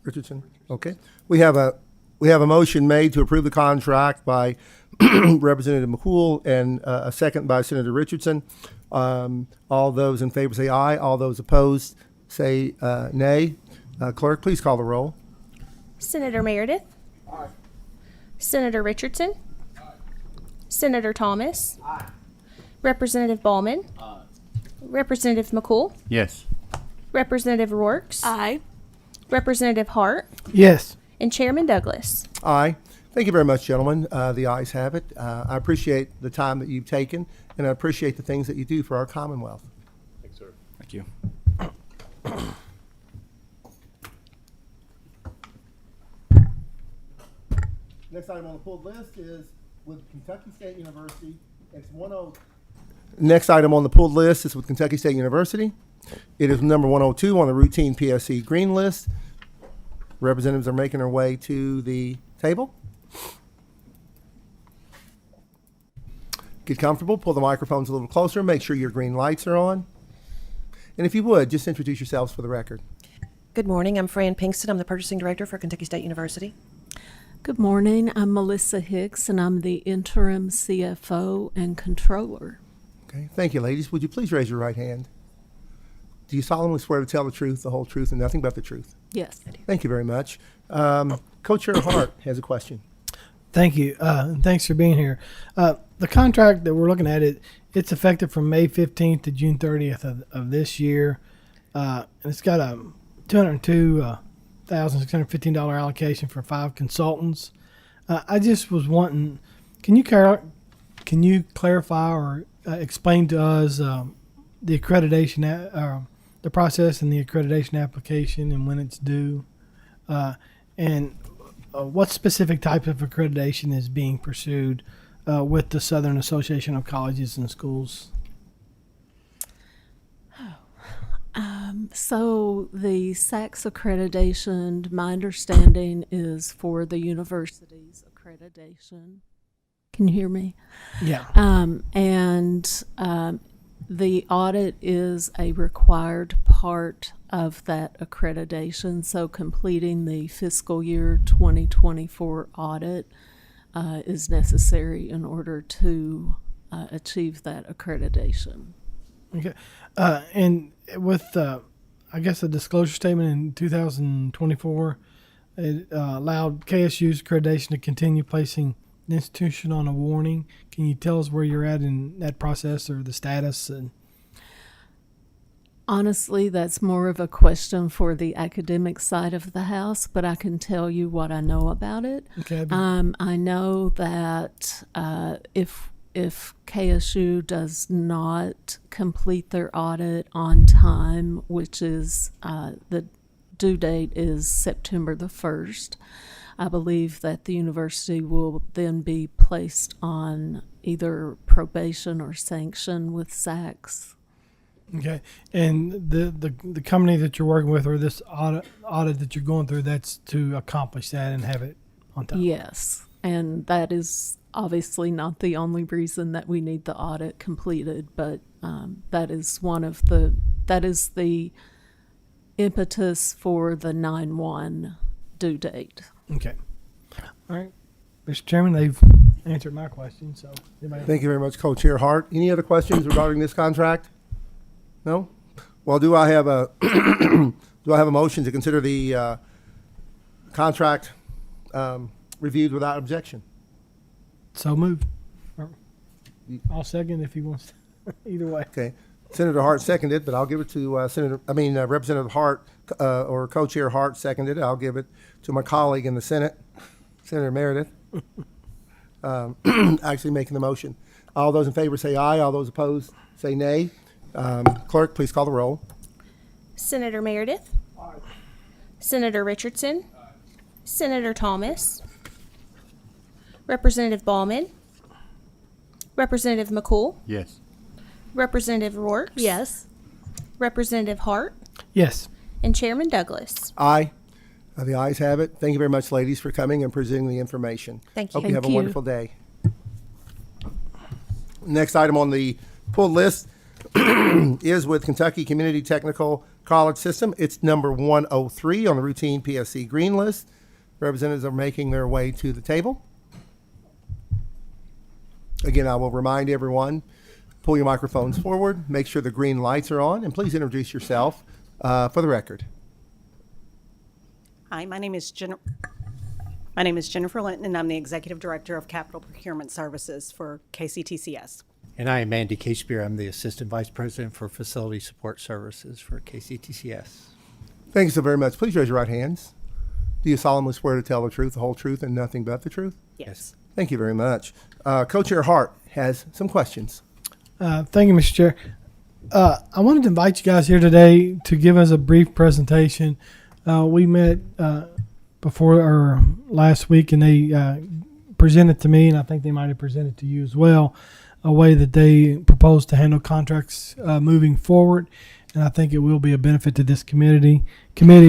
Richardson. Okay. We have a motion made to approve the contract by Representative McCool and a second by Senator Richardson. All those in favor say aye. All those opposed say nay. Clerk, please call the roll. Senator Meredith. Aye. Senator Richardson. Aye. Senator Thomas. Aye. Representative Ballman. Aye. Representative McCool. Yes. Representative Rourke. Aye. Representative Hart. Yes. And Chairman Douglas. Aye. Thank you very much, gentlemen. The ayes have it. I appreciate the time that you've taken, and I appreciate the things that you do for our Commonwealth. Thanks, sir. Thank you. Next item on the pulled list is with Kentucky State University. Next item on the pulled list is with Kentucky State University. It is number 102 on the routine PSC green list. Representatives are making their way to the table. Get comfortable, pull the microphones a little closer, make sure your green lights are on. And if you would, just introduce yourselves for the record. Good morning, I'm Fran Pinkston. I'm the Purchasing Director for Kentucky State University. Good morning, I'm Melissa Hicks, and I'm the Interim CFO and Controller. Okay, thank you, ladies. Would you please raise your right hand? Do you solemnly swear to tell the truth, the whole truth, and nothing but the truth? Yes. Thank you very much. Co-Chair Hart has a question. Thank you, and thanks for being here. The contract that we're looking at, it's effective from May 15th to June 30th of this year. And it's got a $202,615 allocation for 5 consultants. I just was wanting, can you clarify or explain to us the accreditation, the process and the accreditation application and when it's due, and what specific type of accreditation is being pursued with the Southern Association of Colleges and Schools? So the SACS accreditation, my understanding, is for the university's accreditation. Can you hear me? Yeah. The audit is a required part of that accreditation. So completing the fiscal year 2024 audit is necessary in order to achieve that accreditation. Okay. And with, I guess, a disclosure statement in 2024, it allowed KSU's accreditation to continue placing the institution on a warning. Can you tell us where you're at in that process or the status? And Honestly, that's more of a question for the academic side of the house, but I can tell you what I know about it. Okay. I know that if KSU does not complete their audit on time, which is the due date is September the 1st, I believe that the university will then be placed on either probation or sanction with SACS. Okay, and the company that you're working with, or this audit that you're going through, that's to accomplish that and have it on time. Yes, and that is obviously not the only reason that we need the audit completed, but that is the impetus for the 9/1 due date. Okay. All right, Mr. Chairman, they've answered my question. So, Thank you very much, Co-Chair Hart. Any other questions regarding this contract? No? Well, do I have a motion to consider the contract reviewed without objection? So moved. I'll second if he wants. Either way. Okay. Senator Hart seconded, but I'll give it to Representative Hart or Co-Chair Hart seconded. I'll give it to my colleague in the Senate, Senator Meredith, actually making the motion. All those in favor say aye. All those opposed say nay. Clerk, please call the roll. Senator Meredith. Aye. Senator Richardson. Aye. Senator Thomas. Representative Ballman. Representative McCool. Yes. Representative Rourke. Yes. Representative Hart. Yes. And Chairman Douglas. Aye. The ayes have it. Thank you very much, ladies, for coming and presenting the information. Thank you. Hope you have a wonderful day. Next item on the pulled list is with Kentucky Community Technical College System. It's number 103 on the routine PSC green list. Representatives are making their way to the table. Again, I will remind everyone, pull your microphones forward, make sure the green lights are on, and please introduce yourself for the record. Hi, my name is Jennifer Linton, and I'm the Executive Director of Capital Procurement Services for KCTCS. And I am Andy Casebeer. I'm the Assistant Vice President for Facility Support Services for KCTCS. Thank you so very much. Please raise your right hands. Do you solemnly swear to tell the truth, the whole truth, and nothing but the truth? Yes. Thank you very much. Co-Chair Hart has some questions. Thank you, Mr. Chair. I wanted to invite you guys here today to give us a brief presentation. We met before or last week, and they presented to me, and I think they might have presented to you as well, a way that they propose to handle contracts moving forward, and I think it will be a benefit to this committee.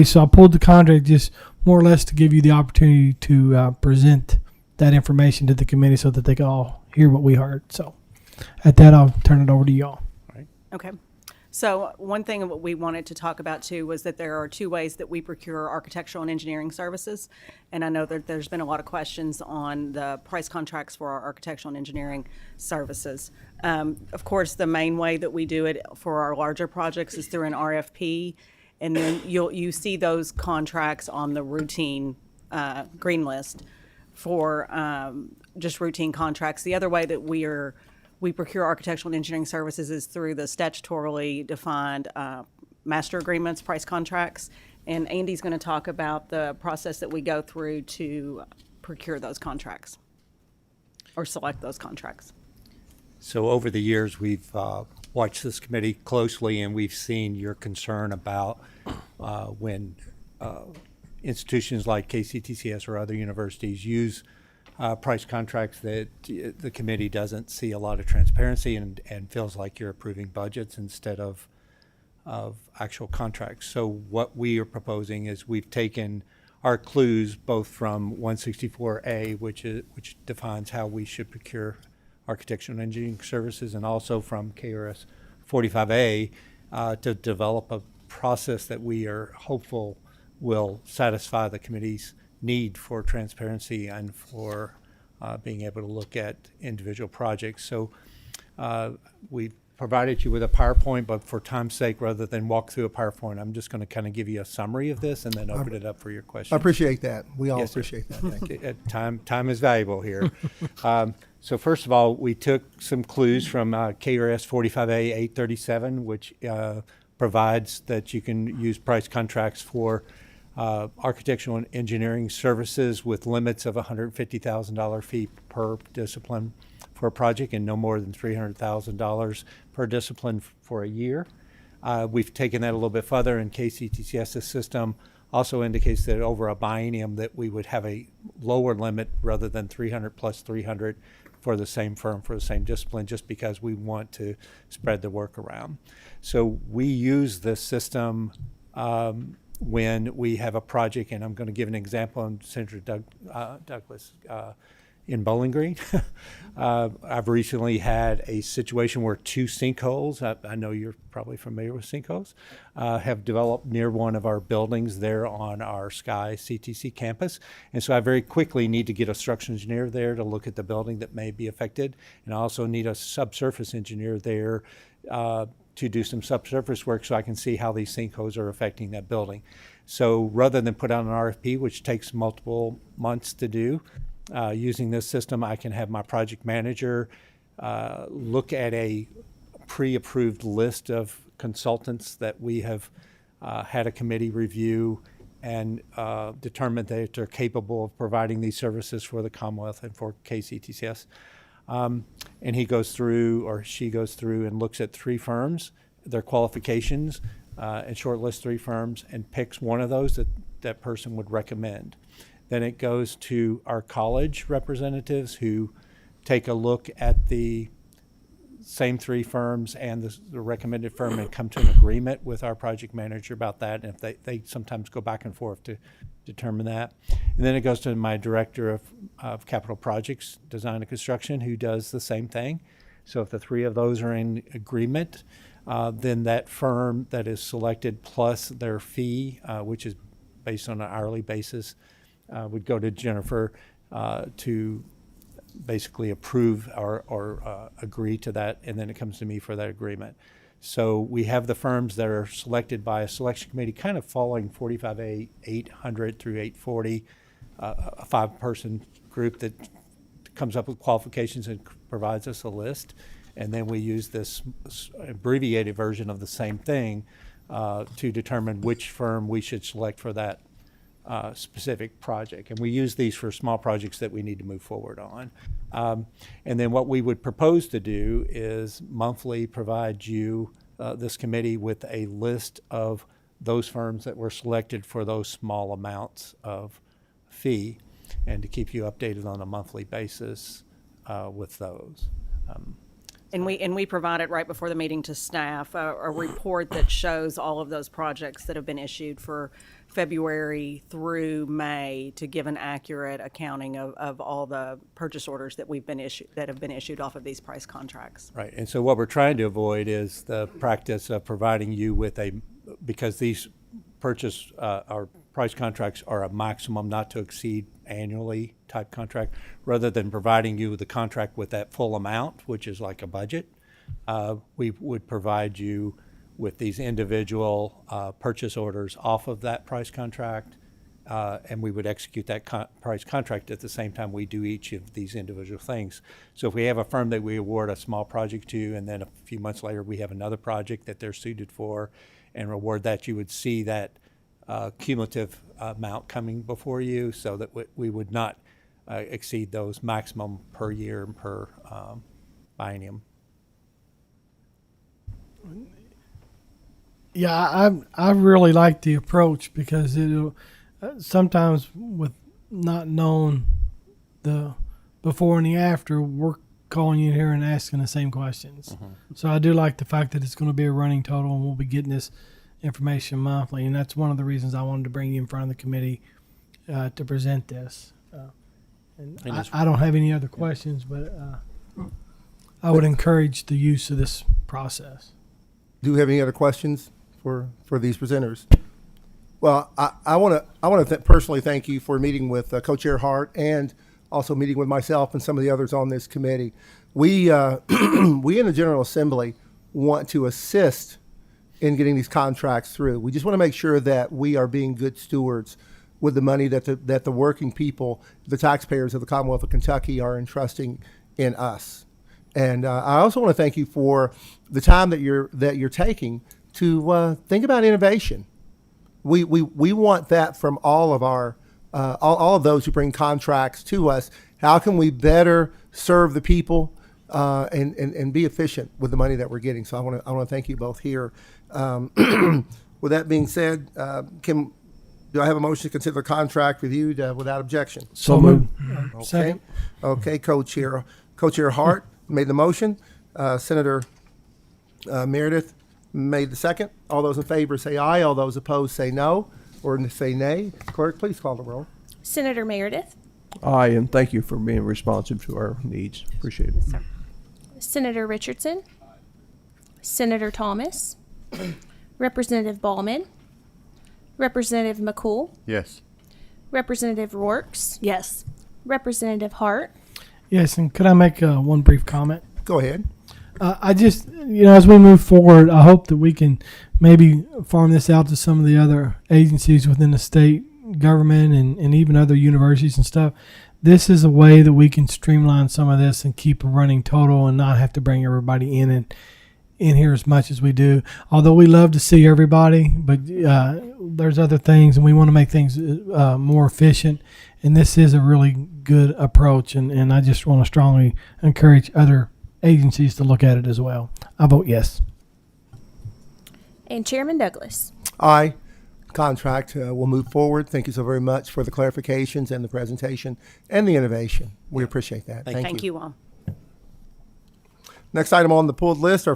So I pulled the contract just more or less to give you the opportunity to present that information to the committee so that they can all hear what we heard. So at that, I'll turn it over to y'all. Okay. So one thing that we wanted to talk about too was that there are two ways that we procure architectural and engineering services. And I know that there's been a lot of questions on the price contracts for our architectural and engineering services. Of course, the main way that we do it for our larger projects is through an RFP. And then you see those contracts on the routine green list for just routine contracts. The other way that we procure architectural and engineering services is through the statutorily defined master agreements, price contracts. And Andy's going to talk about the process that we go through to procure those contracts or select those contracts. So over the years, we've watched this committee closely, and we've seen your concern about when institutions like KCTCS or other universities use price contracts that the committee doesn't see a lot of transparency and feels like you're approving budgets instead of actual contracts. So what we are proposing is we've taken our clues both from 164A, which defines how we should procure architectural and engineering services, and also from KRS 45A to develop a process that we are hopeful will satisfy the committee's need for transparency and for being able to look at individual projects. So we provided you with a PowerPoint, but for time's sake, rather than walk through a PowerPoint, I'm just going to kind of give you a summary of this and then open it up for your questions. I appreciate that. We all Yes, sir. appreciate that. Thank you. Time is valuable here. So first of all, we took some clues from KRS 45A 837, which provides that you can use price contracts for architectural and engineering services with limits of $150,000 fee per discipline for a project and no more than $300,000 per discipline for a year. We've taken that a little bit further, and KCTCS's system also indicates that over a biennium that we would have a lower limit rather than 300 plus 300 for the same firm for the same discipline, just because we want to spread the work around. So we use this system when we have a project, and I'm going to give an example on Senator Douglas in Bowling Green. I've recently had a situation where two sinkholes, I know you're probably familiar with sinkholes, have developed near one of our buildings there on our Sky CTC campus. And so I very quickly need to get a structural engineer there to look at the building that may be affected. And I also need a subsurface engineer there to do some subsurface work so I can see how these sinkholes are affecting that building. So rather than put out an RFP, which takes multiple months to do, using this system, I can have my project manager look at a pre-approved list of consultants that we have had a committee review and determine that they're capable of providing these services for the Commonwealth and for KCTCS. And he goes through, or she goes through, and looks at 3 firms, their qualifications, and shortlists 3 firms, and picks one of those that that person would recommend. Then it goes to our college representatives who take a look at the same 3 firms and the recommended firm and come to an agreement with our project manager about that. And if they sometimes go back and forth to determine that. And then it goes to my director of capital projects, design and construction, who does the same thing. So if the 3 of those are in agreement, then that firm that is selected plus their fee, which is based on an hourly basis, would go to Jennifer to basically approve or agree to that, and then it comes to me for that agreement. So we have the firms that are selected by a selection committee, kind of following 45A 800 through 840, a 5-person group that comes up with qualifications and provides us a list, and then we use this abbreviated version of the same thing to determine which firm we should select for that specific project. And we use these for small projects that we need to move forward on. And then what we would propose to do is monthly provide you, this committee, with a list of those firms that were selected for those small amounts of fee, and to keep you updated on a monthly basis with those. And we provided right before the meeting to staff a report that shows all of those projects that have been issued for February through May to give an accurate accounting of all the purchase orders that have been issued off of these price contracts. Right, and so what we're trying to avoid is the practice of providing you with because these purchase or price contracts are a maximum not to exceed annually type contract, rather than providing you with the contract with that full amount, which is like a budget. We would provide you with these individual purchase orders off of that price contract, and we would execute that price contract at the same time we do each of these individual things. So if we have a firm that we award a small project to, and then a few months later we have another project that they're suited for and award that, you would see that cumulative amount coming before you, so that we would not exceed those maximum per year and per biennium. Yeah, I really like the approach, because it'll sometimes, with not knowing the before and the after, we're calling you here and asking the same questions. Mm-hmm. So I do like the fact that it's going to be a running total, and we'll be getting this information monthly, and that's one of the reasons I wanted to bring you in front of the committee to present this. And I don't have any other questions, but I would encourage the use of this process. Do you have any other questions for these presenters? Well, I want to personally thank you for meeting with Co-Chair Hart, and also meeting with myself and some of the others on this committee. We we in the General Assembly want to assist in getting these contracts through. We just want to make sure that we are being good stewards with the money that the working people, the taxpayers of the Commonwealth of Kentucky, are entrusting in us. And I also want to thank you for the time that you're taking to think about innovation. We want that from all of our all of those who bring contracts to us. How can we better serve the people and be efficient with the money that we're getting? So I want to thank you both here. With that being said, do I have a motion to consider the contract reviewed without objection? So moved. Okay. Second. Okay, Co-Chair Hart made the motion. Senator Meredith made the second. All those in favor say aye. All those opposed say no or say nay. Clerk, please call the roll. Senator Meredith, Aye, and thank you for being responsive to our needs. Appreciate it. Senator Richardson, Senator Thomas, Representative Ballman, Representative McCool, Yes. Representative Rourks, Yes. Representative Hart. Yes, and could I make one brief comment? Go ahead. I just, as we move forward, I hope that we can maybe farm this out to some of the other agencies within the state government and even other universities and stuff. This is a way that we can streamline some of this and keep a running total and not have to bring everybody in here as much as we do. Although we love to see everybody, but there's other things, and we want to make things more efficient. And this is a really good approach, and I just want to strongly encourage other agencies to look at it as well. I vote yes. And Chairman Douglas. Aye. Contract will move forward. Thank you so very much for the clarifications and the presentation and the innovation. We appreciate that. Thank you all. Next item on the pulled list are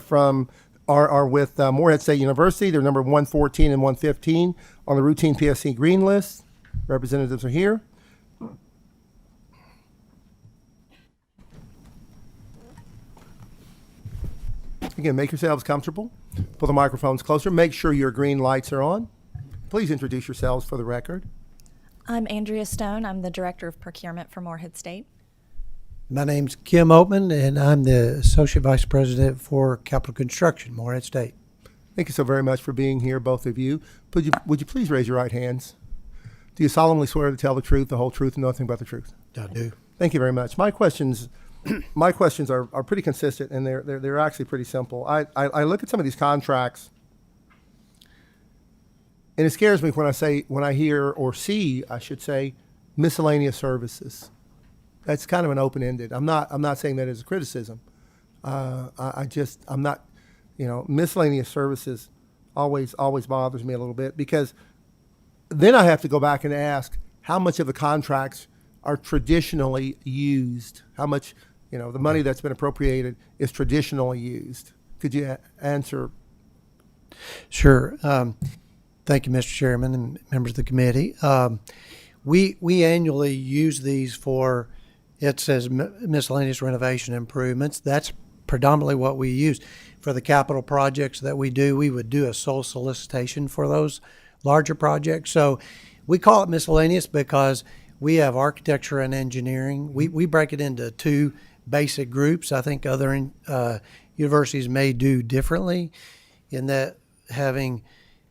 with Morehead State University. They're number 114 and 115 on the routine PSC green list. Representatives are here. Again, make yourselves comfortable. Pull the microphones closer. Make sure your green lights are on. Please introduce yourselves for the record. I'm Andrea Stone. I'm the Director of Procurement for Morehead State. My name's Kim Oatman, and I'm the Associate Vice President for Capital Construction, Morehead State. Thank you so very much for being here, both of you. Would you please raise your right hands? Do you solemnly swear to tell the truth, the whole truth, and nothing but the truth? I do. Thank you very much. My questions are pretty consistent, and they're actually pretty simple. I look at some of these contracts, and it scares me when I hear or see, I should say, miscellaneous services. That's kind of an open-ended. I'm not saying that as a criticism. I'm not, miscellaneous services always bothers me a little bit, because then I have to go back and ask how much of the contracts are traditionally used, how much, the money that's been appropriated is traditionally used. Could you answer? Sure. Thank you, Mr. Chairman and members of the committee. We annually use these for, it says miscellaneous renovation improvements. That's predominantly what we use. For the capital projects that we do, we would do a sole solicitation for those larger projects. So we call it miscellaneous because we have architecture and engineering. We break it into two basic groups. I think other universities may do differently in that having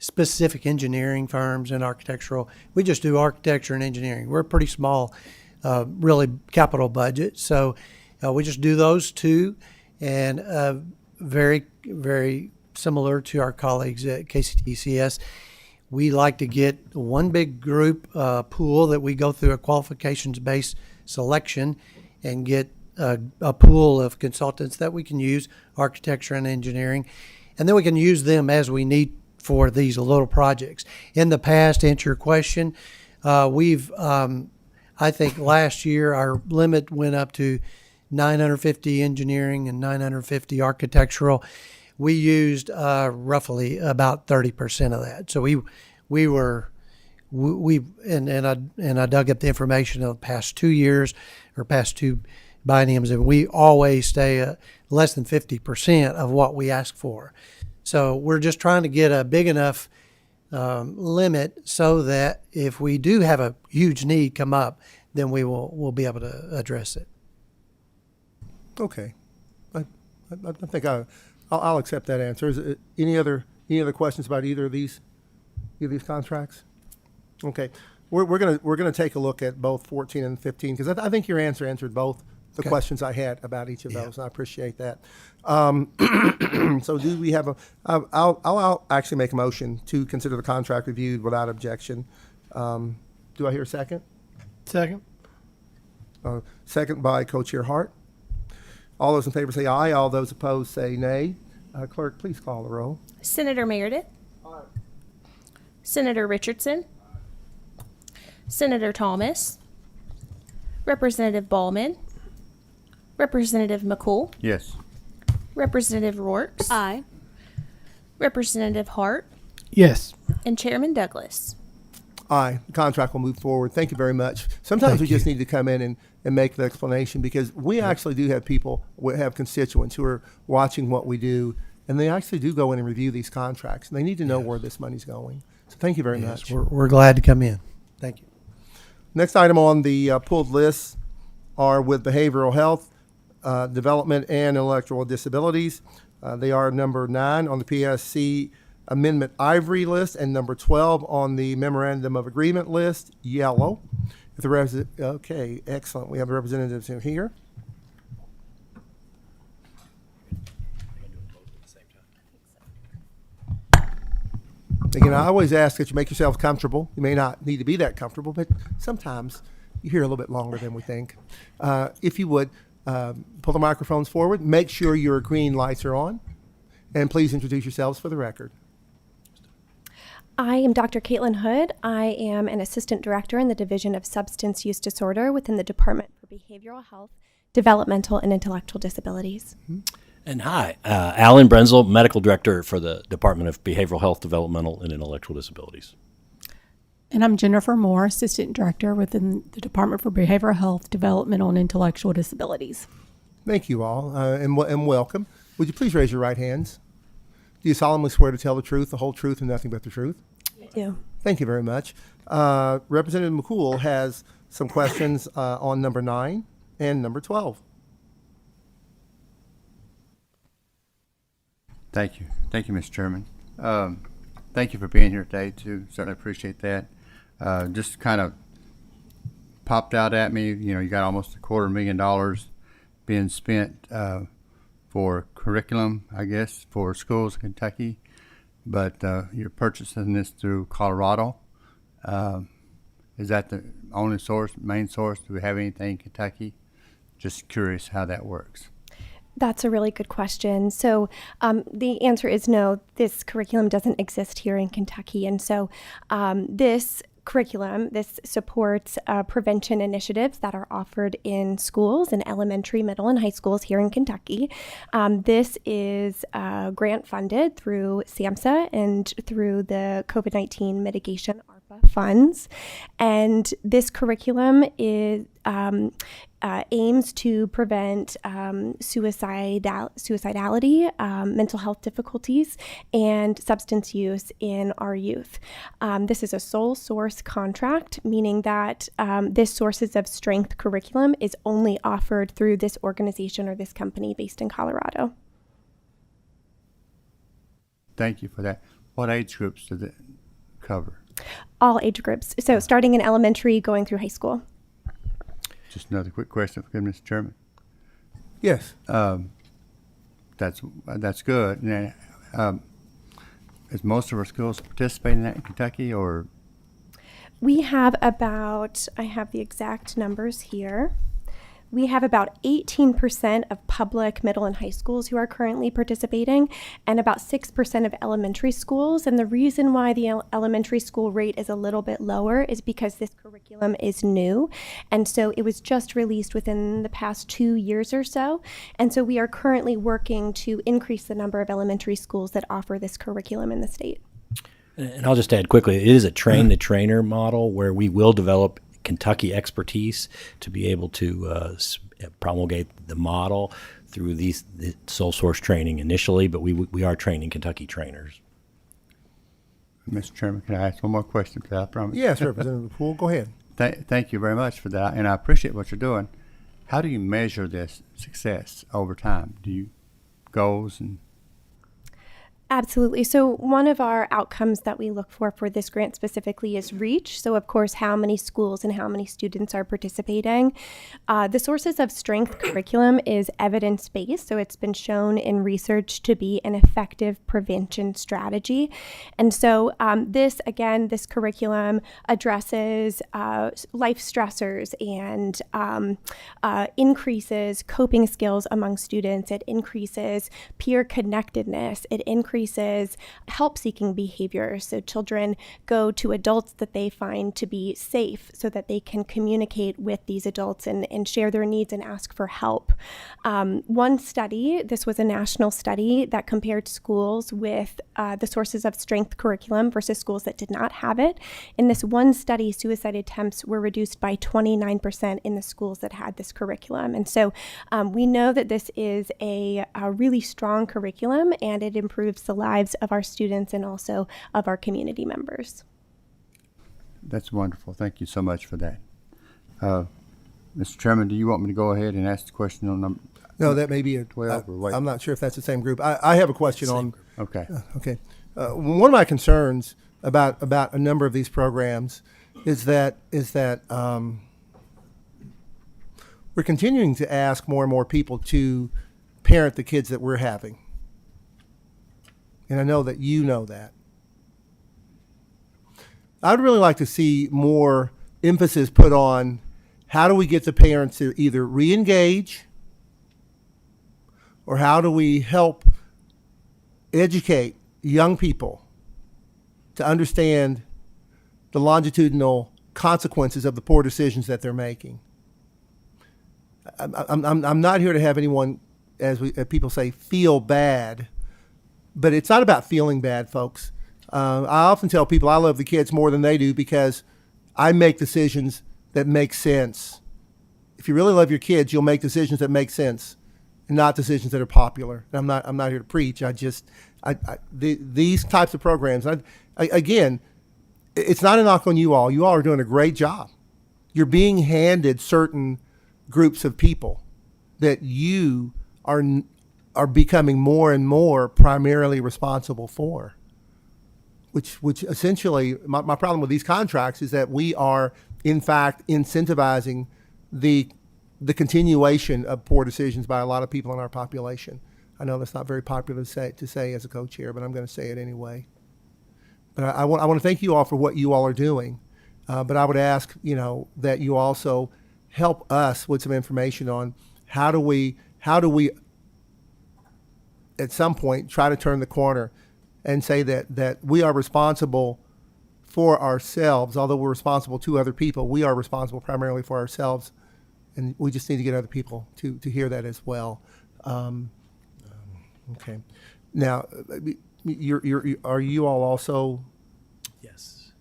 specific engineering firms and architectural. We just do architecture and engineering. We're a pretty small, really capital budget. So we just do those two, and very, very similar to our colleagues at KCTCS. We like to get one big group pool that we go through a qualifications-based selection and get a pool of consultants that we can use, architecture and engineering, and then we can use them as we need for these little projects. In the past, to answer your question, we've, I think last year our limit went up to 950 engineering and 950 architectural. We used roughly about 30% of that. So I dug up the information of the past 2 years or past two bienniums, and we always stay at less than 50% of what we ask for. So we're just trying to get a big enough limit so that if we do have a huge need come up, then we'll be able to address it. Okay, I think I'll accept that answer. Is it, any other questions about either of these contracts? Okay, we're gonna take a look at both 14 and 15, because I think your answer answered both the Okay. questions I had about each of those, and I appreciate that. So do we have I'll actually make a motion to consider the contract reviewed without objection. Do I hear a second? Second. Second by Co-Chair Hart. All those in favor say aye. All those opposed say nay. Clerk, please call the roll. Senator Meredith. Senator Richardson. Senator Thomas. Representative Ballman. Representative McCool. Yes. Representative Rourke. Aye. Representative Hart. Yes. And Chairman Douglas. Aye. The contract will move forward. Thank you very much. Sometimes we just need to come in and make the explanation, because we actually do have people, we have constituents who are watching what we do, and they actually do go in and review these contracts, and they need to know where this money's going. So thank you very much. We're glad to come in. Thank you. Next item on the pulled list are with behavioral health, development, and intellectual disabilities. They are number 9 on the PSC Amendment Ivory list and number 12 on the Memorandum of Agreement list, yellow. If the okay, excellent. We have representatives in here. Again, I always ask that you make yourselves comfortable. You may not need to be that comfortable, but sometimes you're here a little bit longer than we think. If you would, pull the microphones forward. Make sure your green lights are on. And please introduce yourselves for the record. I am Dr. Caitlin Hood. I am an assistant director in the Division of Substance Use Disorder within the Department for Behavioral Health, Developmental, and Intellectual Disabilities. And hi, Alan Brenzel, medical director for the Department of Behavioral Health, Developmental, and Intellectual Disabilities. And I'm Jennifer Moore, assistant director within the Department for Behavioral Health, Developmental, and Intellectual Disabilities. Thank you all, and welcome. Would you please raise your right hands? Do you solemnly swear to tell the truth, the whole truth, and nothing but the truth? I do. Thank you very much. Representative McCool has some questions on number 9 and number 12. Thank you. Thank you, Mr. Chairman. Thank you for being here today, too. Certainly appreciate that. Just kind of popped out at me, you got almost $250,000 being spent for curriculum, I guess, for schools in Kentucky, but you're purchasing this through Colorado. Is that the only source, main source? Do we have anything in Kentucky? Just curious how that works. That's a really good question. So the answer is no, this curriculum doesn't exist here in Kentucky. And so this curriculum, this supports prevention initiatives that are offered in schools, in elementary, middle, and high schools here in Kentucky. This is grant funded through SAMHSA and through the COVID-19 mitigation ARPA funds. And this curriculum is aims to prevent suicidality, mental health difficulties, and substance use in our youth. This is a sole source contract, meaning that this Sources of Strength curriculum is only offered through this organization or this company based in Colorado. Thank you for that. What age groups does it cover? All age groups. So starting in elementary, going through high school. Just another quick question for Mr. Chairman. Yes. That's good. And, is most of our schools participating in that in Kentucky, or? We have about, I have the exact numbers here. We have about 18% of public middle and high schools who are currently participating, and about 6% of elementary schools. And the reason why the elementary school rate is a little bit lower is because this curriculum is new. And so it was just released within the past 2 years or so. And so we are currently working to increase the number of elementary schools that offer this curriculum in the state. And I'll just add quickly, it is a train-the-trainer model where we will develop Kentucky expertise to be able to promulgate the model through the sole source training initially, but we are training Kentucky trainers. Mr. Chairman, can I ask one more question? I promise. Yes, Representative Poole, go ahead. Thank you very much for that, and I appreciate what you're doing. How do you measure this success over time? Do you goals and? Absolutely. So one of our outcomes that we look for this grant specifically is reach. So of course, how many schools and how many students are participating. The sources of strength curriculum is evidence-based. So it's been shown in research to be an effective prevention strategy. And so this curriculum addresses life stressors and increases coping skills among students. It increases peer connectedness. It increases help-seeking behavior. So children go to adults that they find to be safe so that they can communicate with these adults and share their needs and ask for help. One study, this was a national study that compared schools with the sources of strength curriculum versus schools that did not have it. In this one study, suicide attempts were reduced by 29% in the schools that had this curriculum. And so we know that this is a really strong curriculum, and it improves the lives of our students and also of our community members. That's wonderful. Thank you so much for that. Mr. Chairman, do you want me to go ahead and ask the question on number? No, that may be a 12. Or wait. I'm not sure if that's the same group. I have a question on. Okay. Okay. One of my concerns about a number of these programs is that we're continuing to ask more and more people to parent the kids that we're having. And I know that you know that. I'd really like to see more emphasis put on how do we get the parents to either re-engage, or how do we help educate young people to understand the longitudinal consequences of the poor decisions that they're making. I'm not here to have anyone, as people say, feel bad. But it's not about feeling bad, folks. I often tell people I love the kids more than they do because I make decisions that make sense. If you really love your kids, you'll make decisions that make sense, and not decisions that are popular. And I'm not here to preach. These types of programs. Again, it's not a knock on you all. You all are doing a great job. You're being handed certain groups of people that you are becoming more and more primarily responsible for, which essentially, my problem with these contracts is that we are, in fact, incentivizing the continuation of poor decisions by a lot of people in our population. I know that's not very popular to say as a co-chair, but I'm going to say it anyway. But I want to thank you all for what you all are doing. But I would ask, that you also help us with some information on how do we at some point try to turn the corner and say that we are responsible for ourselves. Although we're responsible to other people, we are responsible primarily for ourselves, and we just need to get other people to hear that as well. Okay. Now, are you all also? Yes.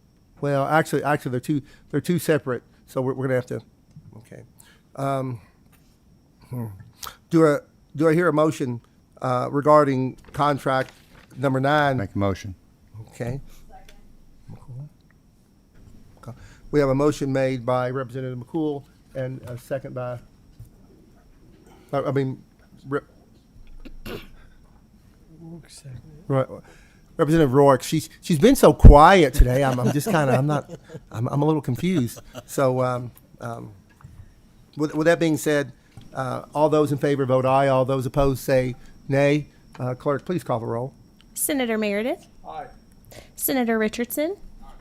Well, actually, they're two separate. So we're gonna have to. Okay. Do I hear a motion regarding contract number 9? Make a motion. Okay. We have a motion made by Representative McCool and a second by. Right. Representative Rourke, she's been so quiet today. I'm just kind of I'm a little confused. So with that being said, all those in favor vote aye. All those opposed say nay. Clerk, please call the roll. Senator Meredith. Aye. Senator Richardson. Aye.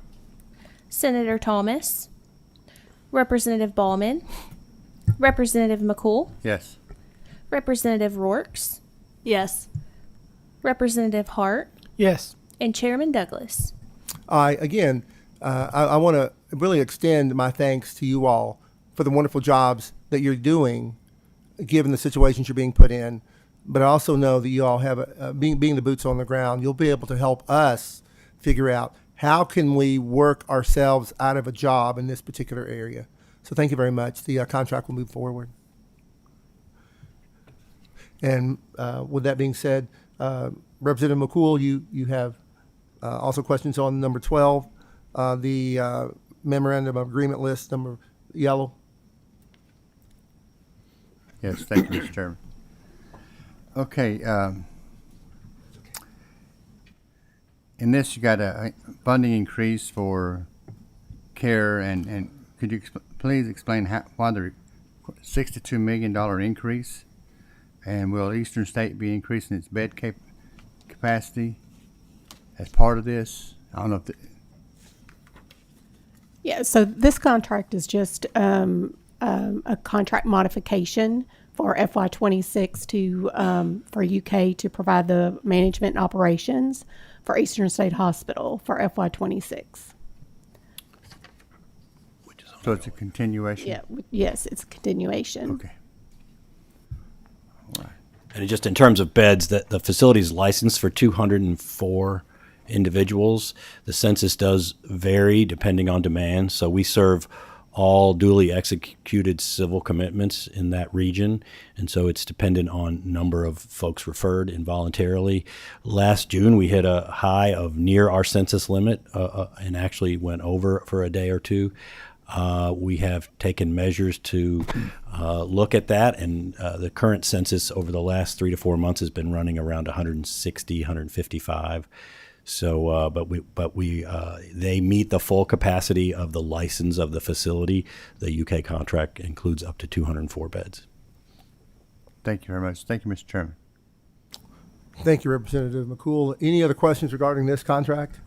Senator Thomas. Representative Ballman. Representative McCool. Yes. Representative Rourke. Yes. Representative Hart. Yes. And Chairman Douglas. Aye. Again, I want to really extend my thanks to you all for the wonderful jobs that you're doing, given the situations you're being put in. But I also know that you all have, being the boots on the ground, you'll be able to help us figure out how can we work ourselves out of a job in this particular area. So thank you very much. The contract will move forward. And with that being said, Representative McCool, you have also questions on number 12, the memorandum of agreement list, number yellow. Yes, thank you, Mr. Chairman. Okay. in this, you got a funding increase for care, and could you please explain why the $62 million increase? And will Eastern State be increasing its bed capacity as part of this? I don't know if Yeah, so this contract is just a contract modification for FY26 to for UK to provide the management and operations for Eastern State Hospital for FY26. so it's a continuation? Yeah, yes, it's a continuation. Okay. And just in terms of beds, the facility is licensed for 204 individuals. The census does vary depending on demand, so we serve all duly executed civil commitments in that region, and so it's dependent on number of folks referred involuntarily. Last June, we hit a high of near our census limit and actually went over for a day or two. We have taken measures to look at that, and the current census over the last 3 to 4 months has been running around 160, 155. So, they meet the full capacity of the license of the facility. The UK contract includes up to 204 beds. Thank you very much. Thank you, Mr. Chairman. Thank you, Representative McCool. Any other questions regarding this contract?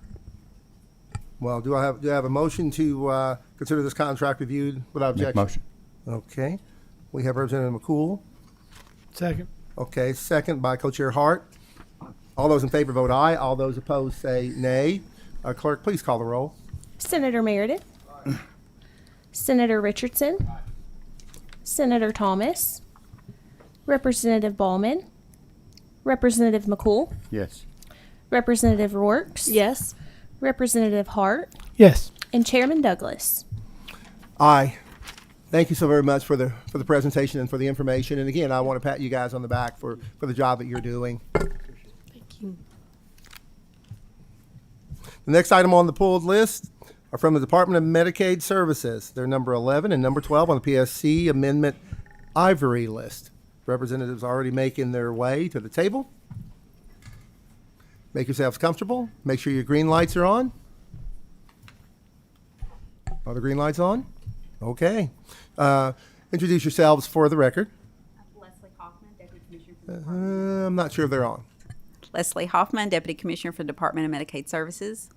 Well, do I have a motion to consider this contract reviewed without objection? Make motion. Okay. We have Representative McCool. Second. Okay, second by Co-Chair Hart. All those in favor vote aye. All those opposed say nay. Clerk, please call the roll. Senator Meredith. Senator Richardson. Senator Thomas. Representative Ballman. Representative McCool. Yes. Representative Rourks. Yes. Representative Hart. Yes. And Chairman Douglas. Aye. Thank you so very much for the presentation and for the information. And again, I want to pat you guys on the back for the job that you're doing. Thank you. The next item on the pulled list are from the Department of Medicaid Services. They're number 11 and number 12 on the PSC Amendment Ivory list. Representatives are already making their way to the table. Make yourselves comfortable. Make sure your green lights are on. Are the green lights on? Okay. Introduce yourselves for the record. Leslie Hoffman, Deputy Commissioner for the Department. I'm not sure if they're on. Leslie Hoffman, Deputy Commissioner for the Department of Medicaid Services.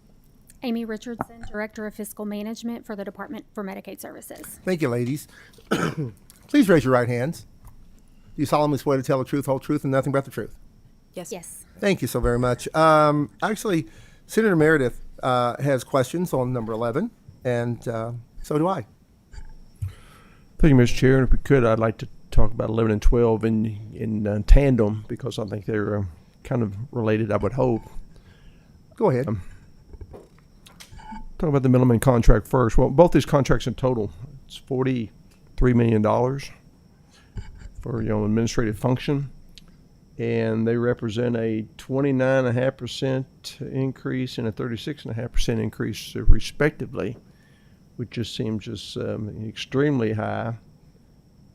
Amy Richardson, Director of Fiscal Management for the Department for Medicaid Services. Thank you, ladies. Please raise your right hands. Do you solemnly swear to tell the truth, whole truth, and nothing but the truth? Yes. Yes. Thank you so very much. Actually, Senator Meredith has questions on number 11, and so do I. Thank you, Mr. Chair. And if we could, I'd like to talk about 11 and 12 in tandem because I think they're kind of related, I would hope. Go ahead. Talk about the minimum contract first. Well, both these contracts in total, it's $43 million for administrative function, and they represent a 29.5% increase and a 36.5% increase respectively, which just seems just extremely high.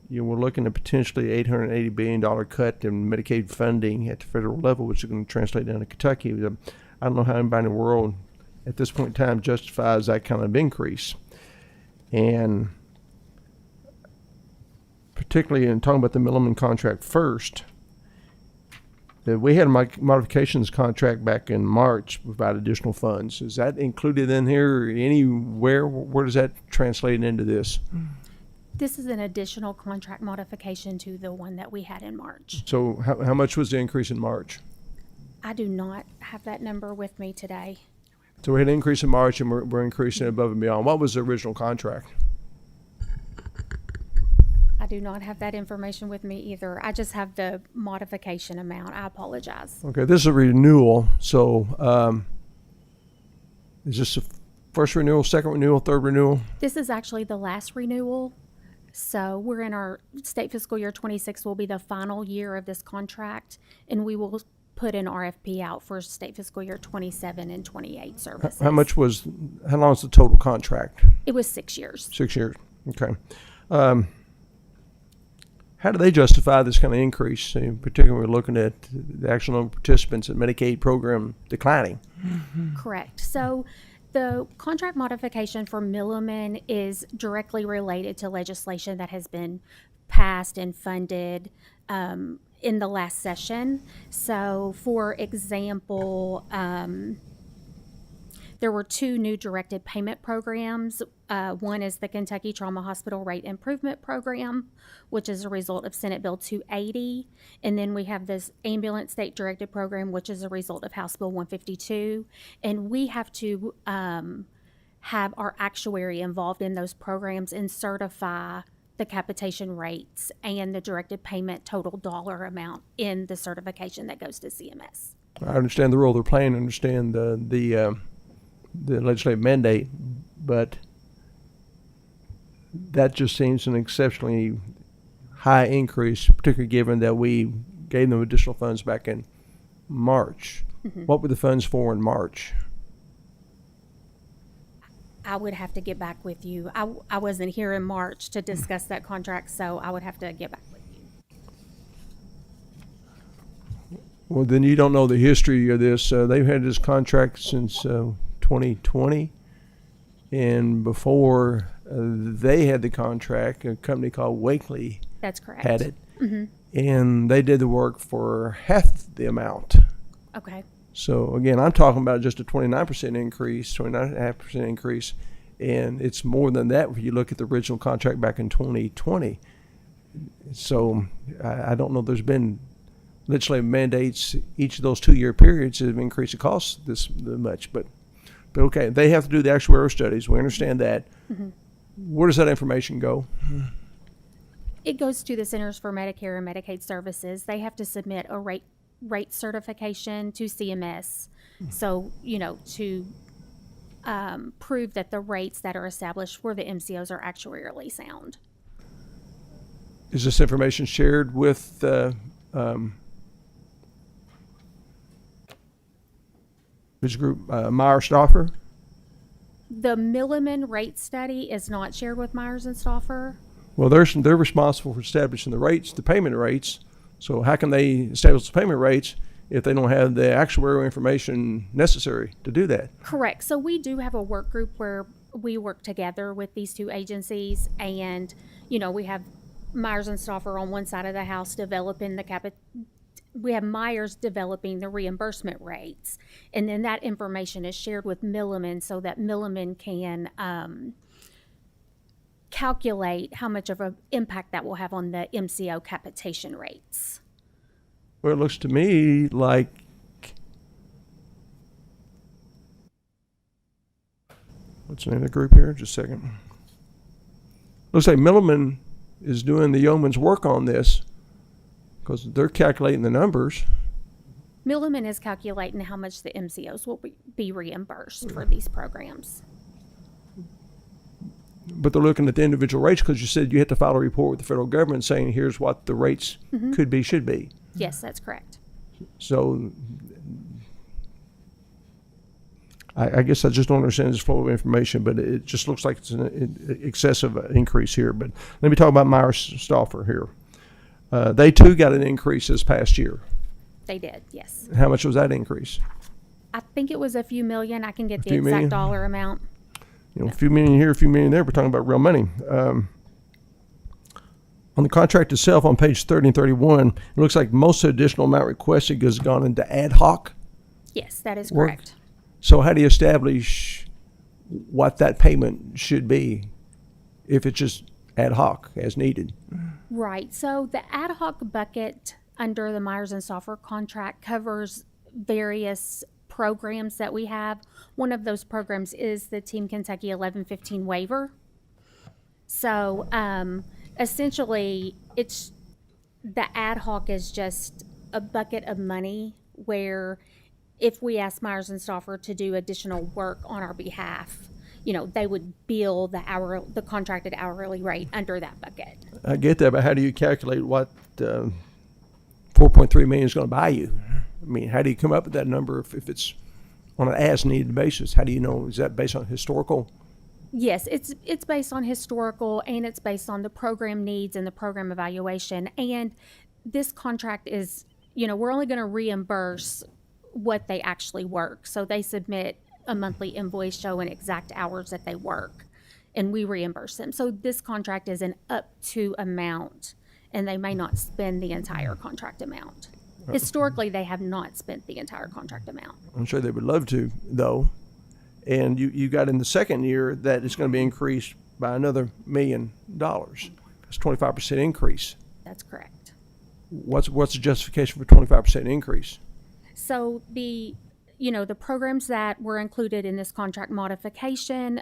We're looking at potentially $880 billion cut in Medicaid funding at the federal level, which is going to translate down to Kentucky. I don't know how anybody in the world at this point in time justifies that kind of increase. And particularly in talking about the minimum contract first, that we had a modifications contract back in March without additional funds. Is that included in here or anywhere? Where does that translate into this? This is an additional contract modification to the one that we had in March. So how much was the increase in March? I do not have that number with me today. So we had an increase in March and we're increasing above and beyond. What was the original contract? I do not have that information with me either. I just have the modification amount. I apologize. Okay, this is a renewal. So is this the first renewal, second renewal, third renewal? This is actually the last renewal. So we're in our state fiscal year 26 will be the final year of this contract, and we will put an RFP out for state fiscal year 27 and 28 services. How long is the total contract? It was 6 years. 6 years, okay. how do they justify this kind of increase? Particularly, we're looking at the actual number of participants in Medicaid program declining. Correct. So the contract modification for Milliman is directly related to legislation that has been passed and funded in the last session. So, for example, there were 2 new directed payment programs. One is the Kentucky Trauma Hospital Rate Improvement Program, which is a result of Senate Bill 280. And then we have this Ambulance State Directed Program, which is a result of House Bill 152. And we have to have our actuary involved in those programs and certify the capitation rates and the directed payment total dollar amount in the certification that goes to CMS. I understand the role they're playing, understand the legislative mandate, but that just seems an exceptionally high increase, particularly given that we gave them additional funds back in March. Mm-hmm. What were the funds for in March? I would have to get back with you. I wasn't here in March to discuss that contract, so I would have to get back with you. Well, then you don't know the history of this. They've had this contract since 2020, and before they had the contract, a company called Wakely That's correct. had it, Mm-hmm. and they did the work for half the amount. Okay. So again, I'm talking about just a 29% increase, 29.5% increase, and it's more than that if you look at the original contract back in 2020. So I don't know. There's been legislative mandates each of those 2-year periods have increased the cost this much, but okay, they have to do the actuarial studies. We understand that. Mm-hmm. Where does that information go? It goes to the Centers for Medicare and Medicaid Services. They have to submit a rate certification to CMS. So, to prove that the rates that are established for the MCOs are actuarially sound. Is this information shared with which group? Meyer Stauffer? The Milliman rate study is not shared with Myers and Stauffer. Well, they're responsible for establishing the rates, the payment rates. So how can they establish the payment rates if they don't have the actuarial information necessary to do that? Correct. So we do have a work group where we work together with these 2 agencies, and we have Myers and Stauffer on one side of the house developing we have Myers developing the reimbursement rates, and then that information is shared with Milliman so that Milliman can calculate how much of an impact that will have on the MCO capitation rates. Well, it looks to me like what's the name of the group here? Just a second. Looks like Milliman is doing the yeoman's work on this because they're calculating the numbers. Milliman is calculating how much the MCOs will be reimbursed for these programs. But they're looking at the individual rates because you said you had to file a report with the federal government saying here's what the rates Mm-hmm. could be, should be. Yes, that's correct. So I guess I just don't understand this flow of information, but it just looks like it's an excessive increase here. But let me talk about Myers Stauffer here. They too got an increase this past year. They did, yes. How much was that increase? I think it was a few million. I can get the few exact million? dollar amount. A few million here, a few million there. We're talking about real money. On the contract itself, on page 30 and 31, it looks like most of the additional amount requested has gone into ad hoc Yes, that is work. correct. So how do you establish what that payment should be if it's just ad hoc as needed? Right. So the ad hoc bucket under the Myers and Stauffer contract covers various programs that we have. One of those programs is the Team Kentucky 1115 waiver. So essentially, it's the ad hoc is just a bucket of money where if we ask Myers and Stauffer to do additional work on our behalf, they would bill the contracted hourly rate under that bucket. I get that, but how do you calculate what 4.3 million is going to buy you? I mean, how do you come up with that number if it's on an as-needed basis? How do you know? Is that based on historical Yes, it's based on historical, and it's based on the program needs and the program evaluation. And this contract is, we're only going to reimburse what they actually work. So they submit a monthly invoice showing exact hours that they work, and we reimburse them. So this contract is an up to amount, and they may not spend the entire contract amount. Historically, they have not spent the entire contract amount. I'm sure they would love to, though. And you got in the second year that it's going to be increased by another $1 million. That's 25% increase. That's correct. What's the justification for 25% increase? So the programs that were included in this contract modification,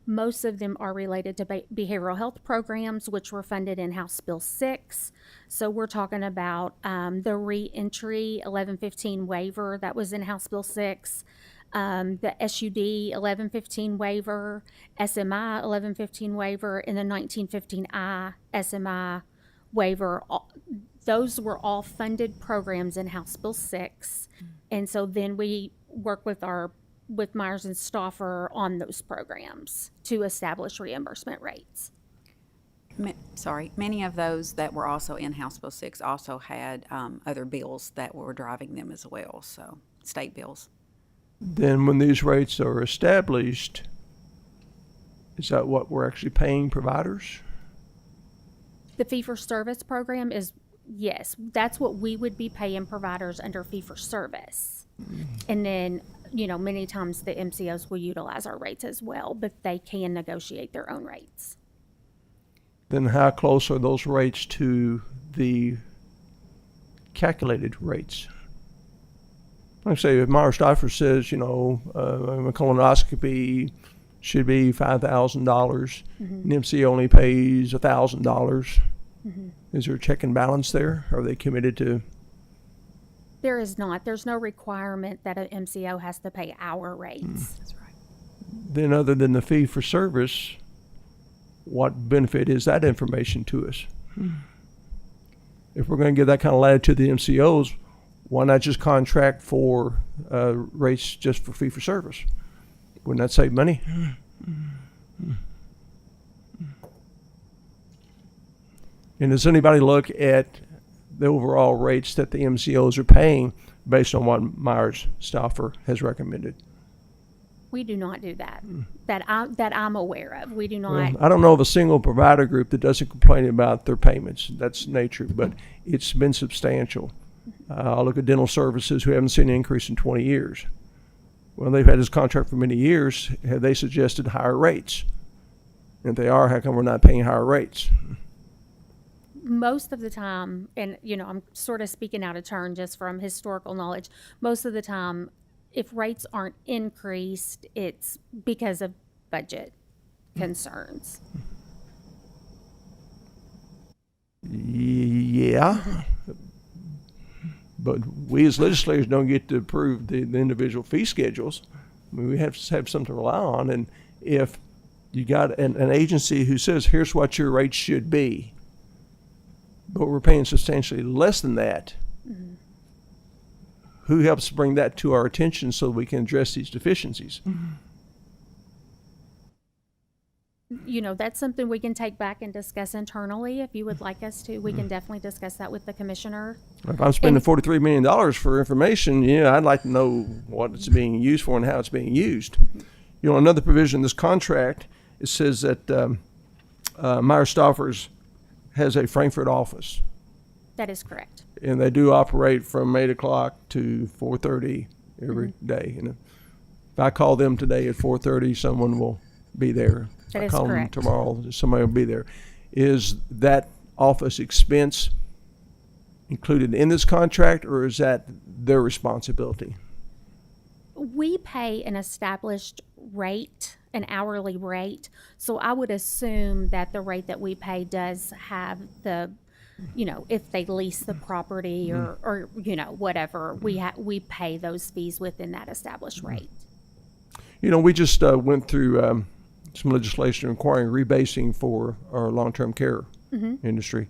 most of them are related to behavioral health programs, which were funded in House Bill 6. So we're talking about the reentry 1115 waiver that was in House Bill 6, the SUD 1115 waiver, SMI 1115 waiver, and the 1915I SMI waiver. Those were all funded programs in House Bill 6. And so then we work with Myers and Stauffer on those programs to establish reimbursement rates. Many of those that were also in House Bill 6 also had other bills that were driving them as well, so state bills. Then when these rates are established, is that what we're actually paying providers? The fee-for-service program is, yes, that's what we would be paying providers under fee-for-service. And then, many times the MCOs will utilize our rates as well, but they can negotiate their own rates. Then how close are those rates to the calculated rates? Like I say, if Myers Stauffer says, a colonoscopy should be $5,000, and MCO only pays $1,000, is there a check and balance there? Are they committed to? There is not. There's no requirement that an MCO has to pay our rates. That's right. Then other than the fee for service, what benefit is that information to us? If we're going to give that kind of latitude to the MCOs, why not just contract for rates just for fee for service? Wouldn't that save money? And does anybody look at the overall rates that the MCOs are paying based on what Myers Stauffer has recommended? We do not do that. That I'm aware of. We do not. Well, I don't know of a single provider group that doesn't complain about their payments. That's nature, but it's been substantial. I'll look at dental services who haven't seen an increase in 20 years. Well, they've had this contract for many years. Have they suggested higher rates? If they are, how come we're not paying higher rates? Most of the time, and I'm sort of speaking out of turn just from historical knowledge, most of the time, if rates aren't increased, it's because of budget concerns. Yeah. But we as legislators don't get to approve the individual fee schedules. I mean, we have to have something to rely on. And if you got an agency who says, here's what your rates should be, but we're paying substantially less than that, who helps bring that to our attention so we can address these deficiencies? That's something we can take back and discuss internally if you would like us to. We can definitely discuss that with the commissioner. If I'm spending $43 million for information, I'd like to know what it's being used for and how it's being used. Another provision in this contract, it says that Myers Stauffer's has a Frankfurt office. That is correct. And they do operate from 8 o'clock to 4:30 every day. And if I call them today at 4:30, someone will be there. That I is call correct. them tomorrow, somebody will be there. Is that office expense included in this contract, or is that their responsibility? We pay an established rate, an hourly rate. So I would assume that the rate that we pay does have the, if they lease the property or whatever, we pay those fees within that established rate. We just went through some legislation requiring rebasing for our long-term care industry.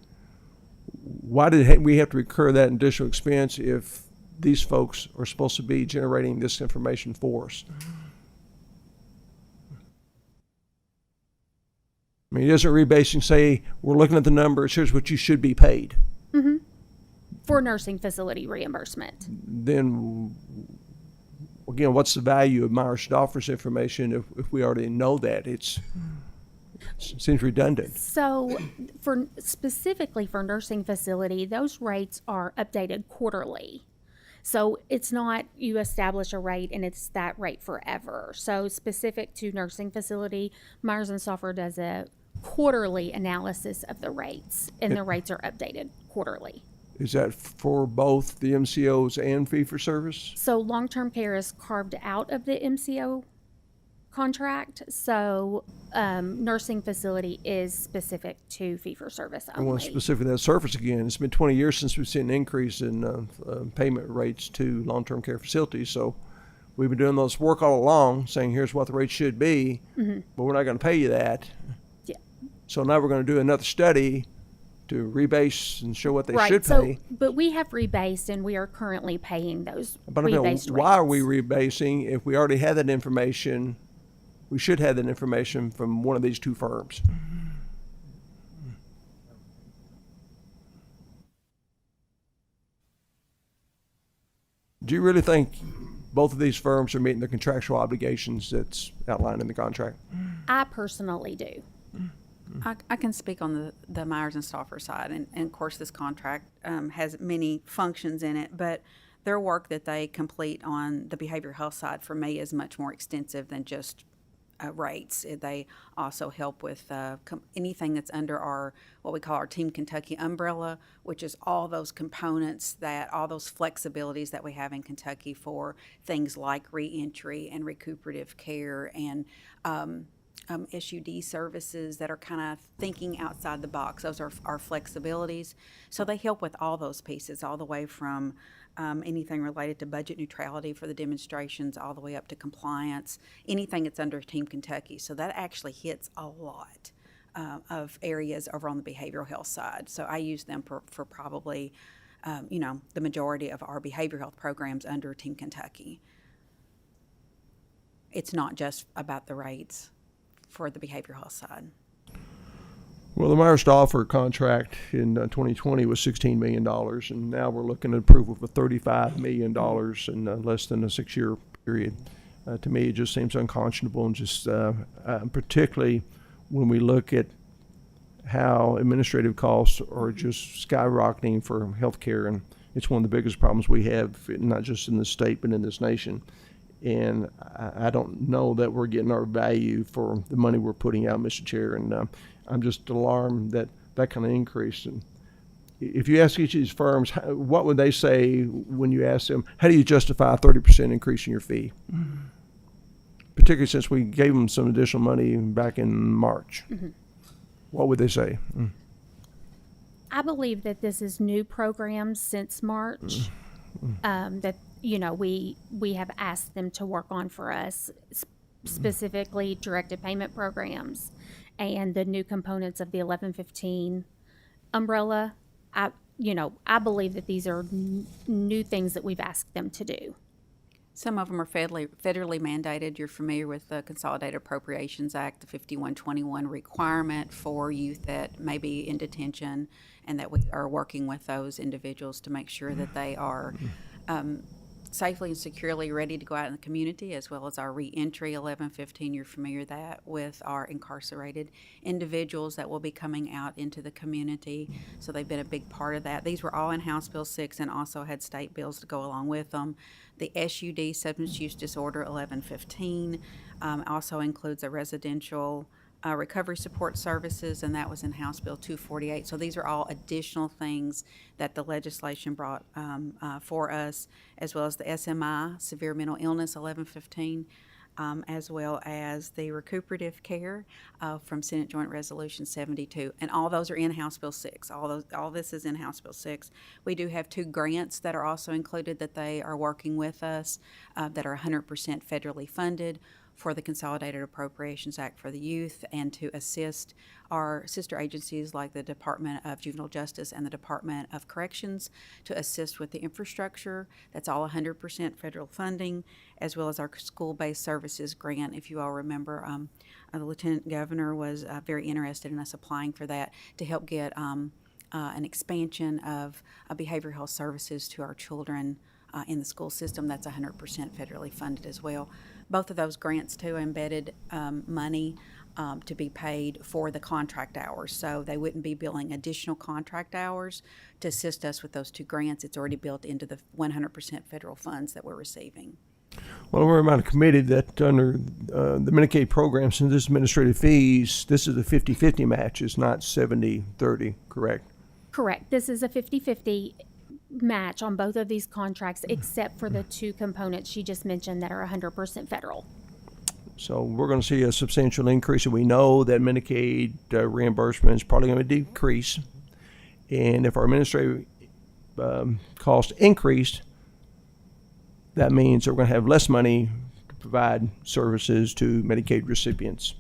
Why did we have to incur that additional expense if these folks are supposed to be generating this information for us? I mean, it isn't rebasing, say, we're looking at the numbers, here's what you should be paid. Mm-hmm. For nursing facility reimbursement. Then, again, what's the value of Myers-Stauffer's information if we already know that? It seems redundant. So, for specifically for nursing facility, those rates are updated quarterly. So it's not you establish a rate and it's that rate forever. So specific to nursing facility, Myers and Stauffer does a quarterly analysis of the rates, and the rates are updated quarterly. Is that for both the MCOs and fee-for-service? So long-term care is carved out of the MCO contract. So nursing facility is specific to fee-for-service I want only. to specifically that surface again. It's been 20 years since we've seen an increase in payment rates to long-term care facilities. So we've been doing this work all along, saying here's what the rate should be, but we're not going to pay you that. Yeah. So now we're going to do another study to rebase and show what they should so, pay. But we have rebased, and we are currently paying those But I mean, rebased why are rates. we rebasing if we already had that information? We should have that information from one of these two firms. Do you really think both of these firms are meeting their contractual obligations that's outlined in the contract? I personally do. I can speak on the Myers and Stauffer side, and of course this contract has many functions in it, but their work that they complete on the behavioral health side for me is much more extensive than just rates. They also help with anything that's under our, what we call our Team Kentucky umbrella, which is all those components all those flexibilities that we have in Kentucky for things like reentry and recuperative care and SUD services that are kind of thinking outside the box. Those are our flexibilities. So they help with all those pieces, all the way from anything related to budget neutrality for the demonstrations, all the way up to compliance, anything that's under Team Kentucky. So that actually hits a lot of areas over on the behavioral health side. So I use them for probably, the majority of our behavioral health programs under Team Kentucky. It's not just about the rates for the behavioral health side. Well, the Myers-Stauffer contract in 2020 was $16 million, and now we're looking at approval for $35 million in less than a 6-year period. To me, it just seems unconscionable, and just particularly when we look at how administrative costs are just skyrocketing for healthcare, and it's one of the biggest problems we have, not just in the state but in this nation. And I don't know that we're getting our value for the money we're putting out, Mr. Chair, and I'm just alarmed that kind of increase. And if you ask each of these firms, what would they say when you ask them, how do you justify a 30% increase in your fee? Particularly since we gave them some additional money back in March. What would they say? I believe that this is new programs since March that we have asked them to work on for us, specifically directed payment programs and the new components of the 1115 umbrella. I believe that these are new things that we've asked them to do. Some of them are federally mandated. You're familiar with the Consolidated Appropriations Act, the 5121 requirement for youth that may be in detention, and that we are working with those individuals to make sure that they are safely and securely ready to go out in the community, as well as our reentry 1115. You're familiar with our incarcerated individuals that will be coming out into the community. So they've been a big part of that. These were all in House Bill 6 and also had state bills to go along with them. The SUD, Substance Use Disorder 1115, also includes a residential recovery support services, and that was in House Bill 248. So these are all additional things that the legislation brought for us, as well as the SMI, Severe Mental Illness 1115, as well as the recuperative care from Senate Joint Resolution 72. And all those are in House Bill 6. All this is in House Bill 6. We do have 2 grants that are also included that they are working with us that are 100% federally funded. for the Consolidated Appropriations Act for the youth and to assist our sister agencies like the Department of Juvenile Justice and the Department of Corrections to assist with the infrastructure. That's all 100% federal funding, as well as our school-based services grant. If you all remember, the Lieutenant Governor was very interested in us applying for that to help get an expansion of behavioral health services to our children in the school system. That's 100% federally funded as well. Both of those grants too embedded money to be paid for the contract hours. So they wouldn't be billing additional contract hours to assist us with those two grants. It's already built into the 100% federal funds that we're receiving. Well, we're reminded committee that under the Medicaid program, since this administrative fees, this is a 50-50 match. It's not 70-30, correct? Correct. This is a 50-50 match on both of these contracts, except for the two components she just mentioned that are 100% federal. So we're going to see a substantial increase, and we know that Medicaid reimbursement is probably going to decrease. And if our administrative cost increased, that means that we're going to have less money to provide services to Medicaid recipients.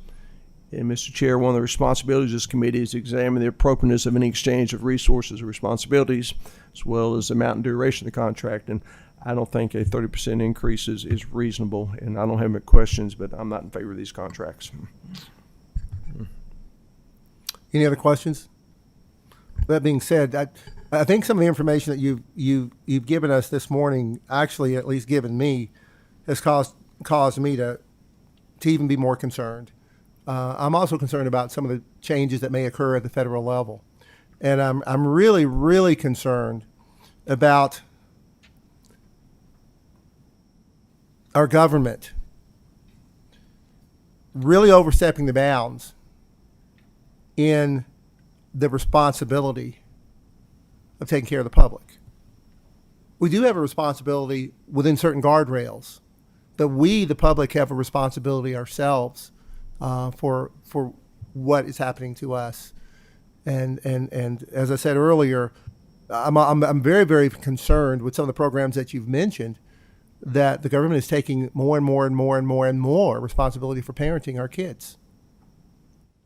And Mr. Chair, one of the responsibilities of this committee is to examine the appropriateness of any exchange of resources or responsibilities, as well as the amount and duration of the contract. And I don't think a 30% increase is reasonable, and I don't have any questions, but I'm not in favor of these contracts. Any other questions? That being said, I think some of the information that you've given us this morning, actually at least given me, has caused me to even be more concerned. I'm also concerned about some of the changes that may occur at the federal level, and I'm really, really concerned about our government really overstepping the bounds in the responsibility of taking care of the public. We do have a responsibility within certain guardrails, but we, the public, have a responsibility ourselves for what is happening to us. And as I said earlier, I'm very, very concerned with some of the programs that you've mentioned, that the government is taking more and more and more and more and more responsibility for parenting our kids.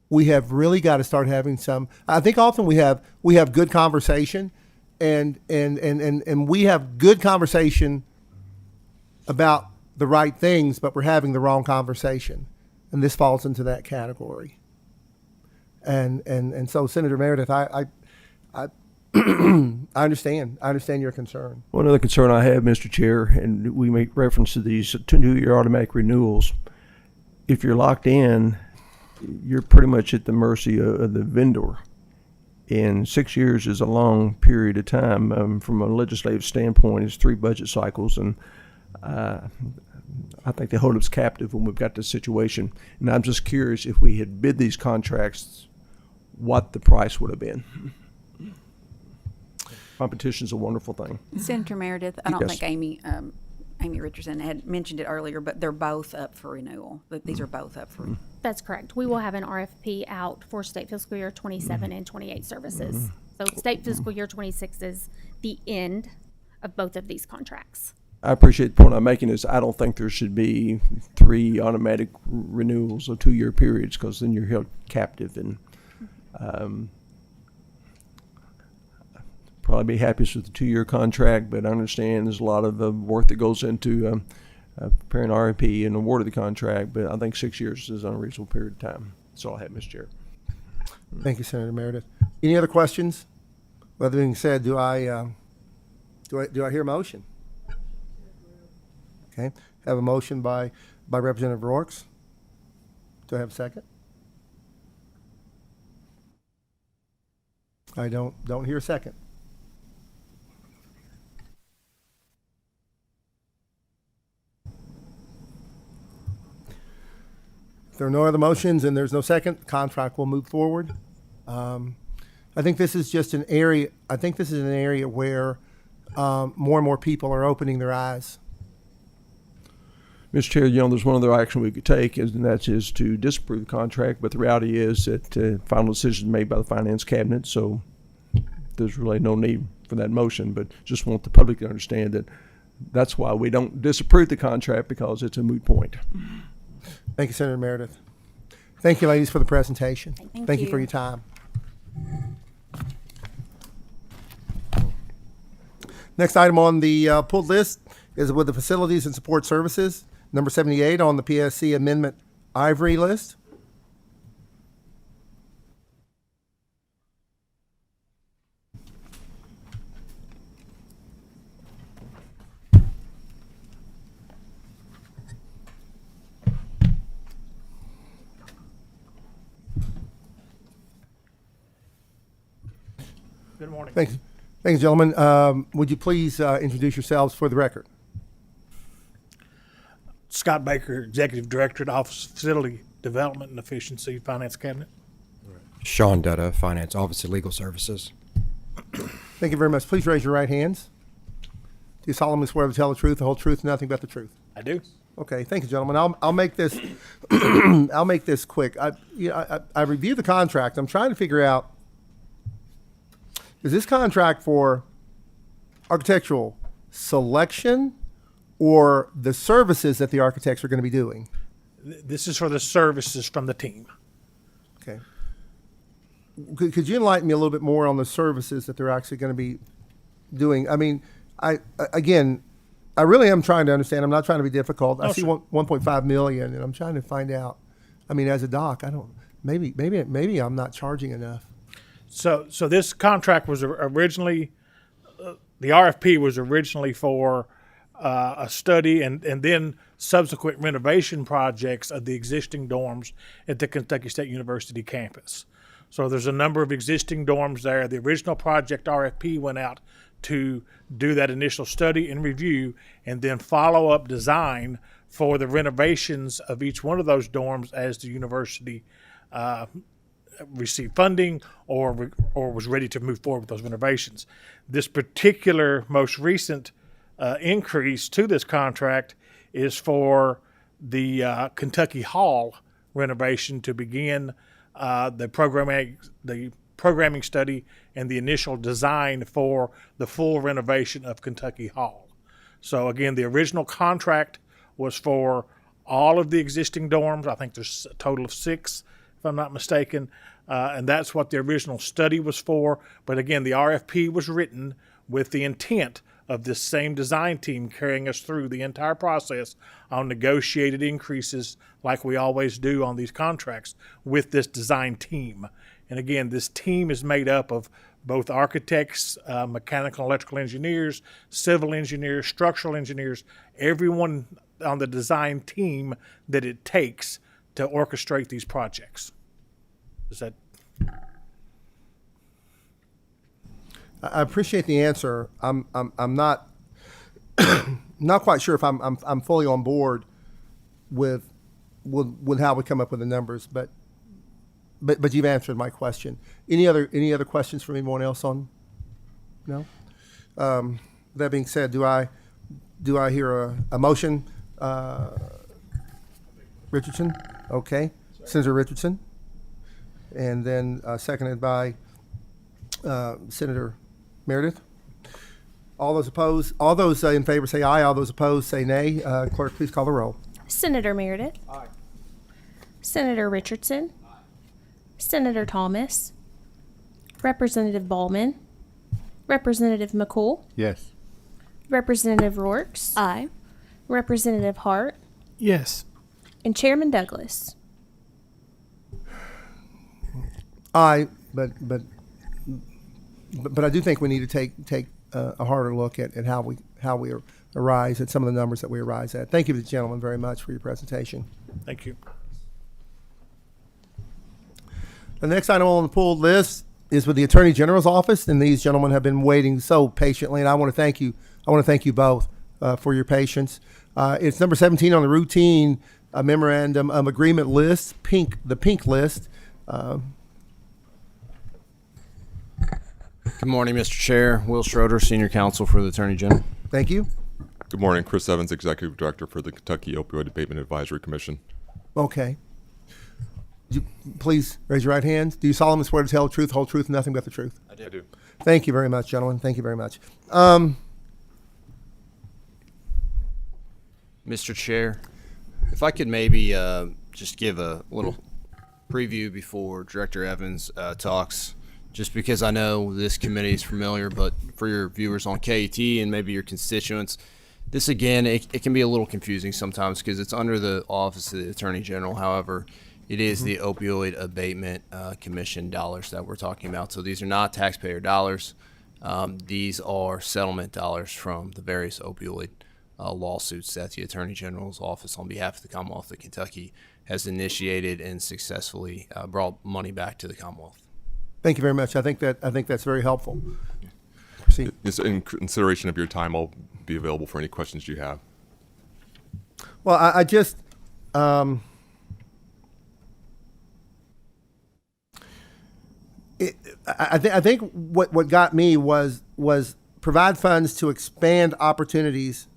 We have really got to start having some. I think often we have good conversation, and we have good conversation about the right things, but we're having the wrong conversation, and this falls into that category. And so, Senator Meredith, I I understand your concern. One other concern I have, Mr. Chair, and we make reference to these 2-year automatic renewals. If you're locked in, you're pretty much at the mercy of the vendor. And 6 years is a long period of time. From a legislative standpoint, it's 3 budget cycles, and I think they hold us captive when we've got this situation. And I'm just curious, if we had bid these contracts, what the price would have been. Competition is a wonderful thing. Senator Meredith, I don't Yes. think Amy Richardson had mentioned it earlier, but they're both up for renewal. These are both up for. That's correct. We will have an RFP out for state fiscal year 27 and 28 services. So state fiscal year 26 is the end of both of these contracts. I appreciate the point I'm making is I don't think there should be 3 automatic renewals of 2-year periods, because then you're held captive, and probably be happiest with the 2-year contract, but I understand there's a lot of work that goes into preparing RFP and award of the contract, but I think 6 years is an unreasonable period of time. That's all I have, Mr. Chair. Thank you, Senator Meredith. Any other questions? With that being said, do I hear a motion? Okay, have a motion by Representative Rourke. Do I have a second? I don't hear a second. If there are no other motions and there's no second, the contract will move forward. I think this is just an area. I think this is an area where more and more people are opening their eyes. Mr. Chair, there's one other action we could take, and that is to disapprove the contract, but the reality is that final decision is made by the Finance Cabinet, so there's really no need for that motion, but just want the public to understand that that's why we don't disapprove the contract, because it's a moot point. Thank you, Senator Meredith. Thank you, ladies, for the presentation. Thank you for you. your time. Next item on the pulled list is with the Facilities and Support Services, number 78 on the PSC Amendment Ivory list. Good morning. Thank you, gentlemen. Would you please introduce yourselves for the record? Scott Baker, Executive Director at Office of Facility Development and Efficiency, Finance Cabinet. Sean Dutta, Finance, Office of Legal Services. Thank you very much. Please raise your right hands. Do you solemnly swear to tell the truth, the whole truth, and nothing but the truth? I do. Okay, thank you, gentlemen. I'll make this I'll make this quick. I reviewed the contract. I'm trying to figure out, is this contract for architectural selection or the services that the architects are going to be doing? This is for the services from the team. Okay. Could you enlighten me a little bit more on the services that they're actually going to be doing? I mean, I really am trying to understand. I'm not trying to be difficult. I see 1.5 million, and I'm trying to find out. I mean, as a doc, I don't. Maybe I'm not charging enough. So this contract was originally, the RFP was originally for a study and then subsequent renovation projects of the existing dorms at the Kentucky State University campus. So there's a number of existing dorms there. The original project RFP went out to do that initial study and review and then follow-up design for the renovations of each one of those dorms as the university received funding or was ready to move forward with those renovations. This particular most recent increase to this contract is for the Kentucky Hall renovation to begin the programming study and the initial design for the full renovation of Kentucky Hall. So again, the original contract was for all of the existing dorms. I think there's a total of 6, if I'm not mistaken, and that's what the original study was for. But again, the RFP was written with the intent of this same design team carrying us through the entire process on negotiated increases like we always do on these contracts with this design team. And again, this team is made up of both architects, mechanical and electrical engineers, civil engineers, structural engineers, everyone on the design team that it takes to orchestrate these projects. Is that? I appreciate the answer. I'm not not quite sure if I'm fully on board with how we come up with the numbers, but you've answered my question. Any other questions from anyone else on? No. That being said, do I hear a motion? Richardson, okay. Senator Richardson, and then seconded by Senator Meredith. All those opposed, all those in favor say aye. All those opposed say nay. Clerk, please call the roll. Senator Meredith. Aye. Senator Richardson. Aye. Senator Thomas. Representative Ballman. Representative McCool. Yes. Representative Rourks. Aye. Representative Hart. Yes. And Chairman Douglas. Aye, but I do think we need to take a harder look at how we arise at some of the numbers that we arise at. Thank you, gentlemen, very much for your presentation. Thank you. The next item on the pulled list is with the Attorney General's office, and these gentlemen have been waiting so patiently, and I want to thank you. I want to thank you both for your patience. It's number 17 on the routine memorandum of agreement list, the pink list. Good morning, Mr. Chair. Will Schroeder, Senior Counsel for the Attorney General. Thank you. Good morning. Chris Evans, Executive Director for the Kentucky Opioid Abatement Advisory Commission. Okay. Please raise your right hand. Do you solemnly swear to tell the truth, whole truth, and nothing but the truth? I do. Thank you very much, gentlemen. Thank you very much. Mr. Chair, if I could maybe just give a little preview before Director Evans talks, just because I know this committee is familiar, but for your viewers on KET and maybe your constituents, this again, it can be a little confusing sometimes because it's under the Office of the Attorney General. However, it is the Opioid Abatement Commission dollars that we're talking about. So these are not taxpayer dollars. These are settlement dollars from the various opioid lawsuits that the Attorney General's office on behalf of the Commonwealth of Kentucky has initiated and successfully brought money back to the Commonwealth. Thank you very much. I think that's very helpful. Proceed. Yes, in consideration of your time, I'll be available for any questions you have. Well, I just I think what got me was provide funds to expand opportunities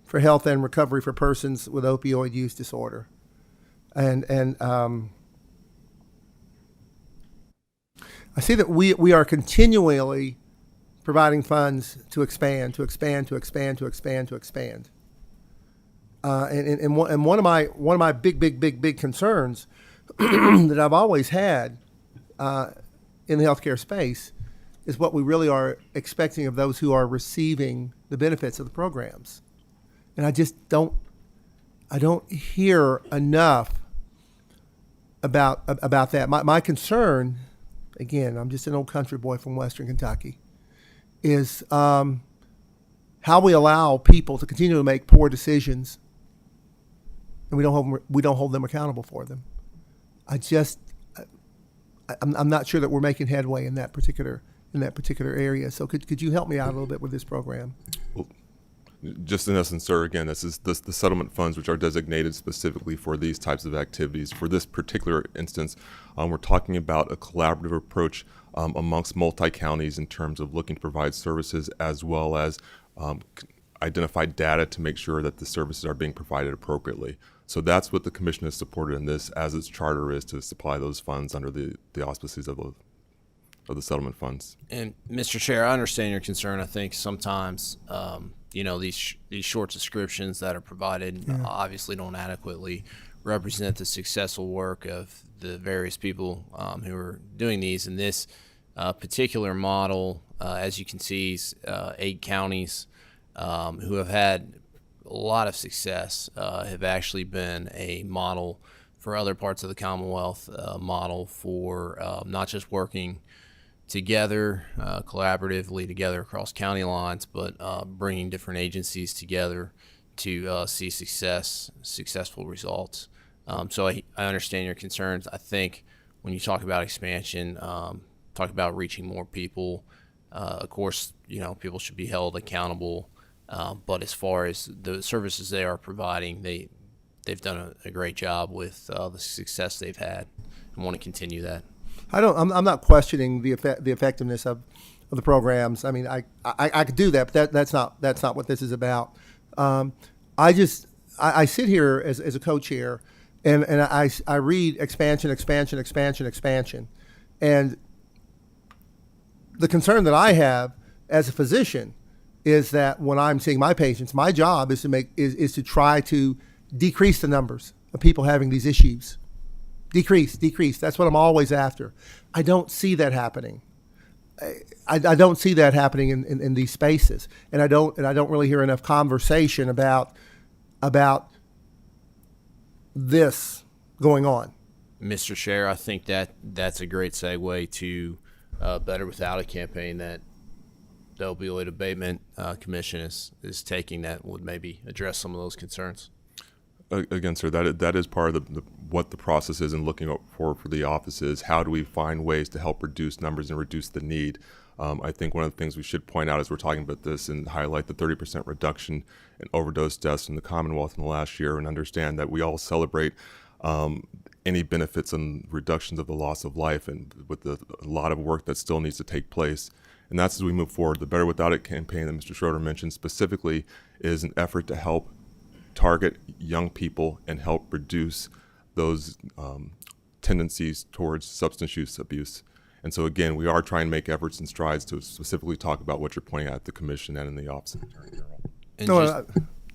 for health and recovery for persons with opioid use disorder, and I see that we are continually providing funds to expand. And one of my big concerns that I've always had in the healthcare space is what we really are expecting of those who are receiving the benefits of the programs. And I just don't hear enough about that. My concern, again, I'm just an old country boy from Western Kentucky, is how we allow people to continue to make poor decisions, and we don't hold them accountable for them. I'm not sure that we're making headway in that particular area. So could you help me out a little bit with this program? Well, just in essence, sir, again, this is the settlement funds which are designated specifically for these types of activities. For this particular instance, we're talking about a collaborative approach amongst multi-counties in terms of looking to provide services as well as identify data to make sure that the services are being provided appropriately. So that's what the commission has supported in this, as its charter is to supply those funds under the auspices of the settlement funds. And Mr. Chair, I understand your concern. I think sometimes these short descriptions that are provided obviously don't adequately represent the successful work of the various people who are doing these. In this particular model, as you can see, 8 counties who have had a lot of success have actually been a model for other parts of the Commonwealth, model for not just working together, collaboratively together across county lines, but bringing different agencies together to see successful results. So I understand your concerns. I think when you talk about expansion, talk about reaching more people, of course, people should be held accountable. But as far as the services they are providing, they've done a great job with the success they've had and want to continue that. I'm not questioning the effectiveness of the programs. I mean, I could do that, but that's not what this is about. I sit here as a co-chair, and I read expansion, and the concern that I have as a physician is that when I'm seeing my patients, my job is to try to decrease the numbers of people having these issues. Decrease. That's what I'm always after. I don't see that happening. I don't see that happening in these spaces, and I don't really hear enough conversation about this going on. Mr. Chair, I think that's a great segue to Better Without a campaign that the Opioid Abatement Commission is taking that would maybe address some of those concerns. Again, sir, that is part of what the process is in looking for the offices. How do we find ways to help reduce numbers and reduce the need? I think one of the things we should point out as we're talking about this and highlight the 30% reduction in overdose deaths in the Commonwealth in the last year, and understand that we all celebrate any benefits and reductions of the loss of life, and with a lot of work that still needs to take place. And that's as we move forward. The Better Without It campaign that Mr. Schroeder mentioned specifically is an effort to help target young people and help reduce those tendencies towards substance use abuse. And so again, we are trying to make efforts and strides to specifically talk about what you're pointing at the commission and in the Office of the Attorney General. And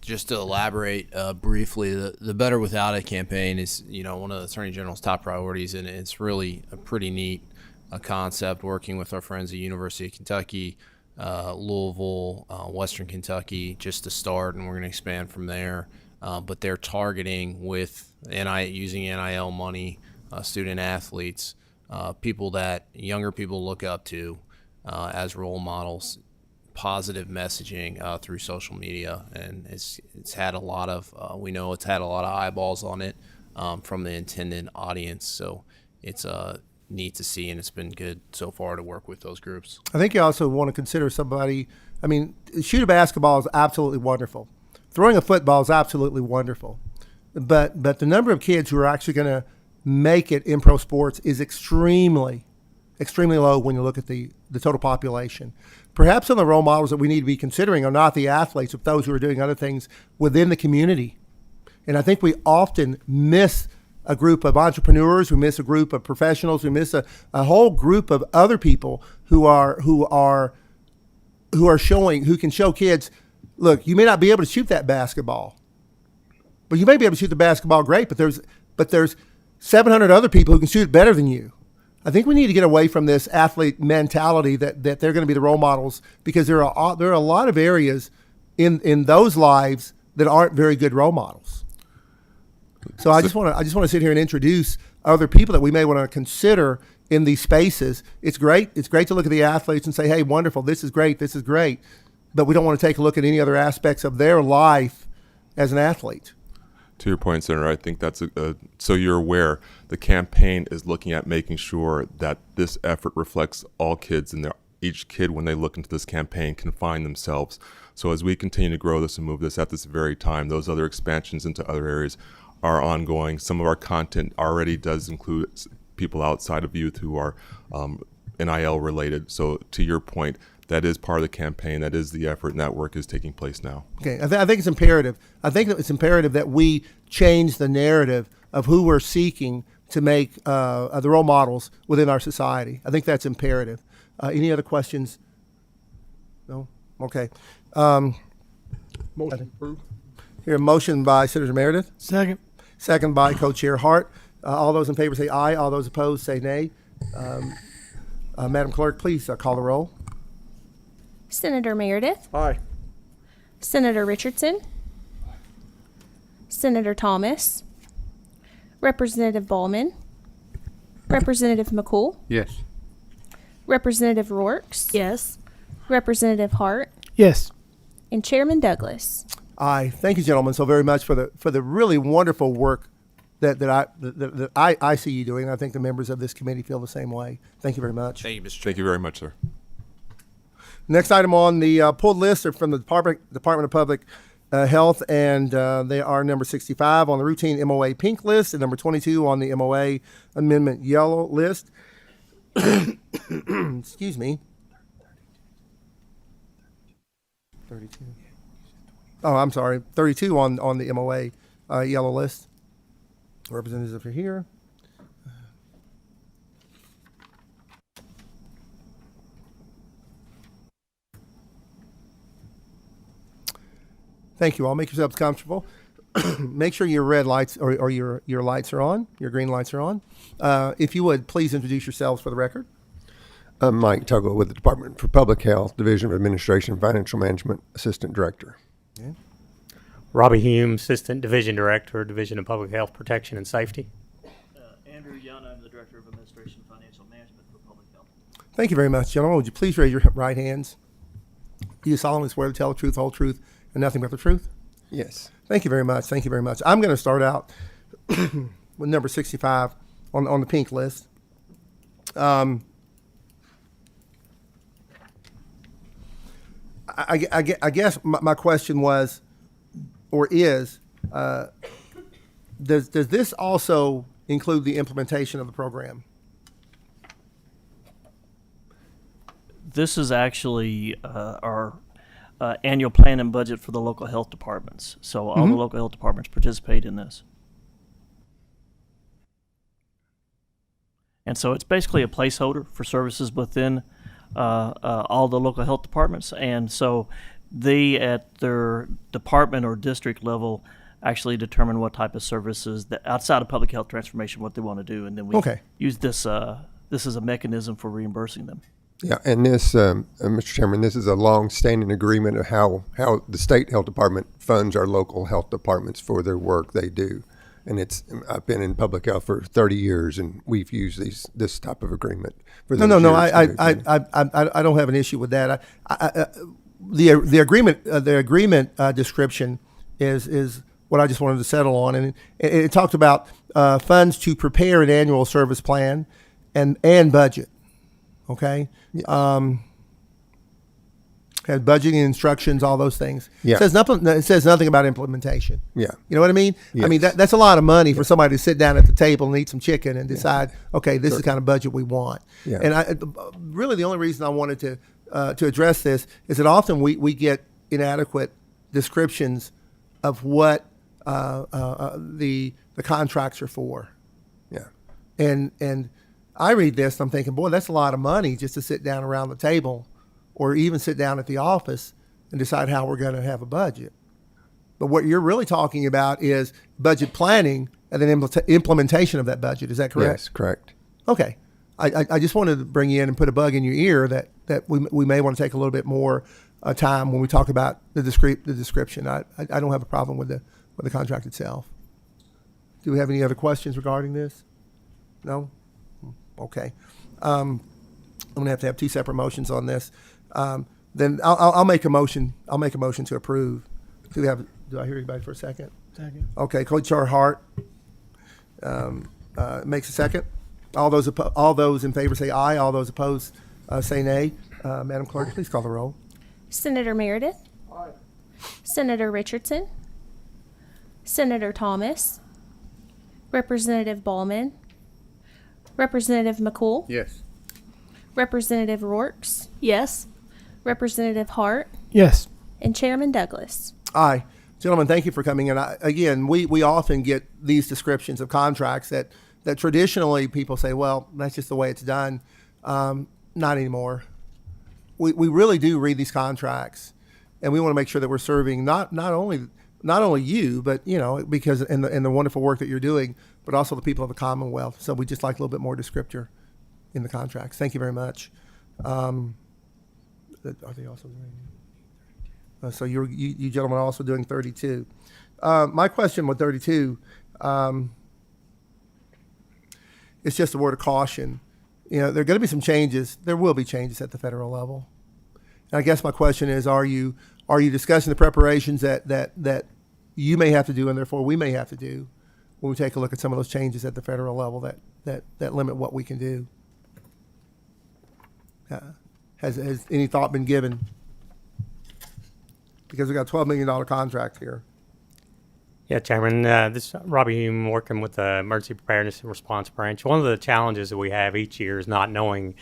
just to elaborate briefly, the Better Without It campaign is, one of the Attorney General's top priorities, and it's really a pretty neat concept, working with our friends at University of Kentucky, Louisville, Western Kentucky, just to start, and we're going to expand from there. But they're targeting with using NIL money, student athletes, people that younger people look up to as role models, positive messaging through social media, and it's had a lot of we know it's had a lot of eyeballs on it from the intended audience. So it's neat to see, and it's been good so far to work with those groups. I think you also want to consider somebody. I mean, shooting a basketball is absolutely wonderful. Throwing a football is absolutely wonderful, but the number of kids who are actually going to make it in pro sports is extremely low when you look at the total population. Perhaps some of the role models that we need to be considering are not the athletes, but those who are doing other things within the community. And I think we often miss a group of entrepreneurs, we miss a group of professionals, we miss a whole group of other people who can show kids, look, you may not be able to shoot that basketball, but you may be able to shoot the basketball great, but there's 700 other people who can shoot it better than you. I think we need to get away from this athlete mentality that they're going to be the role models, because there are a lot of areas in those lives that aren't very good role models. So I just want to sit here and introduce other people that we may want to consider in these spaces. It's great to look at the athletes and say, hey, wonderful, this is great, but we don't want to take a look at any other aspects of their life as an athlete. To your point, Senator, I think that's so you're aware, the campaign is looking at making sure that this effort reflects all kids, and each kid, when they look into this campaign, can find themselves. So as we continue to grow this and move this at this very time, those other expansions into other areas are ongoing. Some of our content already does include people outside of youth who are NIL related. So to your point, that is part of the campaign. That is the effort, and that work is taking place now. Okay, I think it's imperative. I think that it's imperative that we change the narrative of who we're seeking to make the role models within our society. I think that's imperative. Any other questions? No? Okay. Motion approved. Here, a motion by Senator Meredith. Second by Co-Chair Hart. All those in favor say aye. All those opposed say nay. Madam Clerk, please call the roll. Senator Meredith. Aye. Senator Richardson. Senator Thomas. Representative Ballman. Representative McCool. Yes. Representative Rourks. Yes. Representative Hart. Yes. And Chairman Douglas. Aye. Thank you, gentlemen, so very much for the really wonderful work that I see you doing. I think the members of this committee feel the same way. Thank you very much. Thank you, Mr. Chair. Thank you very much, sir. Next item on the pulled list are from the Department of Public Health, and they are number 65 on the routine MOA pink list and number 22 on the MOA amendment yellow list. Excuse me. 32. Oh, I'm sorry. 32 on the MOA yellow list. Representatives are here. Thank you all. Make yourselves comfortable. Make sure your red lights or your lights are on, your green lights are on. If you would, please introduce yourselves for the record. I'm Mike Tuggle with the Department for Public Health, Division of Administration and Financial Management, Assistant Director. Okay. Robbie Hume, Assistant Division Director, Division of Public Health Protection and Safety. Andrew Young, I'm the Director of Administration and Financial Management for Public Health. Thank you very much, gentlemen. Would you please raise your right hands? Do you solemnly swear to tell the truth, whole truth, and nothing but the truth? Yes. Thank you very much. Thank you very much. I'm going to start out with number 65 on the pink list. I guess my question was, or is, does this also include the implementation of the program? This is actually our annual plan and budget for the local health departments. So all the local health departments participate in this. And so it's basically a placeholder for services within all the local health departments. And so they at their department or district level actually determine what type of services that outside of public health transformation what they want to do, and then we use this as a mechanism for reimbursing them. Yeah, and this, Mr. Chairman, this is a long-standing agreement of how the state health department funds our local health departments for their work they do. And I've been in public health for 30 years, and we've used this type of agreement. For No, I don't have an issue with that. The agreement description is what I just wanted to settle on, and it talked about funds to prepare an annual service plan and budget. Okay. Has budgeting instructions, all those things. Yeah. It says nothing about implementation. Yeah. You know what I mean? Yes. I mean, that's a lot of money for somebody to sit down at the table and eat some chicken and decide, okay, this is the kind of budget we want. Yeah. And really the only reason I wanted to address this is that often we get inadequate descriptions of what the contracts are for. Yeah. And I read this and I'm thinking, boy, that's a lot of money just to sit down around the table or even sit down at the office and decide how we're going to have a budget. But what you're really talking about is budget planning and then implementation of that budget. Is that correct? Yes, correct. Okay. I just wanted to bring you in and put a bug in your ear that we may want to take a little bit more time when we talk about the description. I don't have a problem with the contract itself. Do we have any other questions regarding this? No? Okay. I'm going to have two separate motions on this. Then I'll make a motion. I'll make a motion to approve. Do I hear anybody for a second? Second. Okay. Coach Hart makes a second. All those in favor say aye. All those opposed say nay. Madam Clerk, please call the roll. Senator Meredith. Aye. Senator Richardson. Senator Thomas. Representative Ballman. Representative McCool. Yes. Representative Rourks. Yes. Representative Hart. Yes. And Chairman Douglas. Aye. Gentlemen, thank you for coming in. Again, we often get these descriptions of contracts that traditionally people say, well, that's just the way it's done. Not anymore. We really do read these contracts, and we want to make sure that we're serving not only you, but because in the wonderful work that you're doing, but also the people of the Commonwealth. So we just like a little bit more descriptor in the contracts. Thank you very much. Are they also doing? So you gentlemen are also doing 32. My question with 32 is just a word of caution. There are going to be some changes. There will be changes at the federal level. And I guess my question is, are you discussing the preparations that you may have to do and therefore we may have to do when we take a look at some of those changes at the federal level that limit what we can do? Has any thought been given? Because we got a $12 million contract here. Yeah, Chairman, this is Robbie Hume working with the Emergency Preparedness and Response Branch. One of the challenges that we have each year is not knowing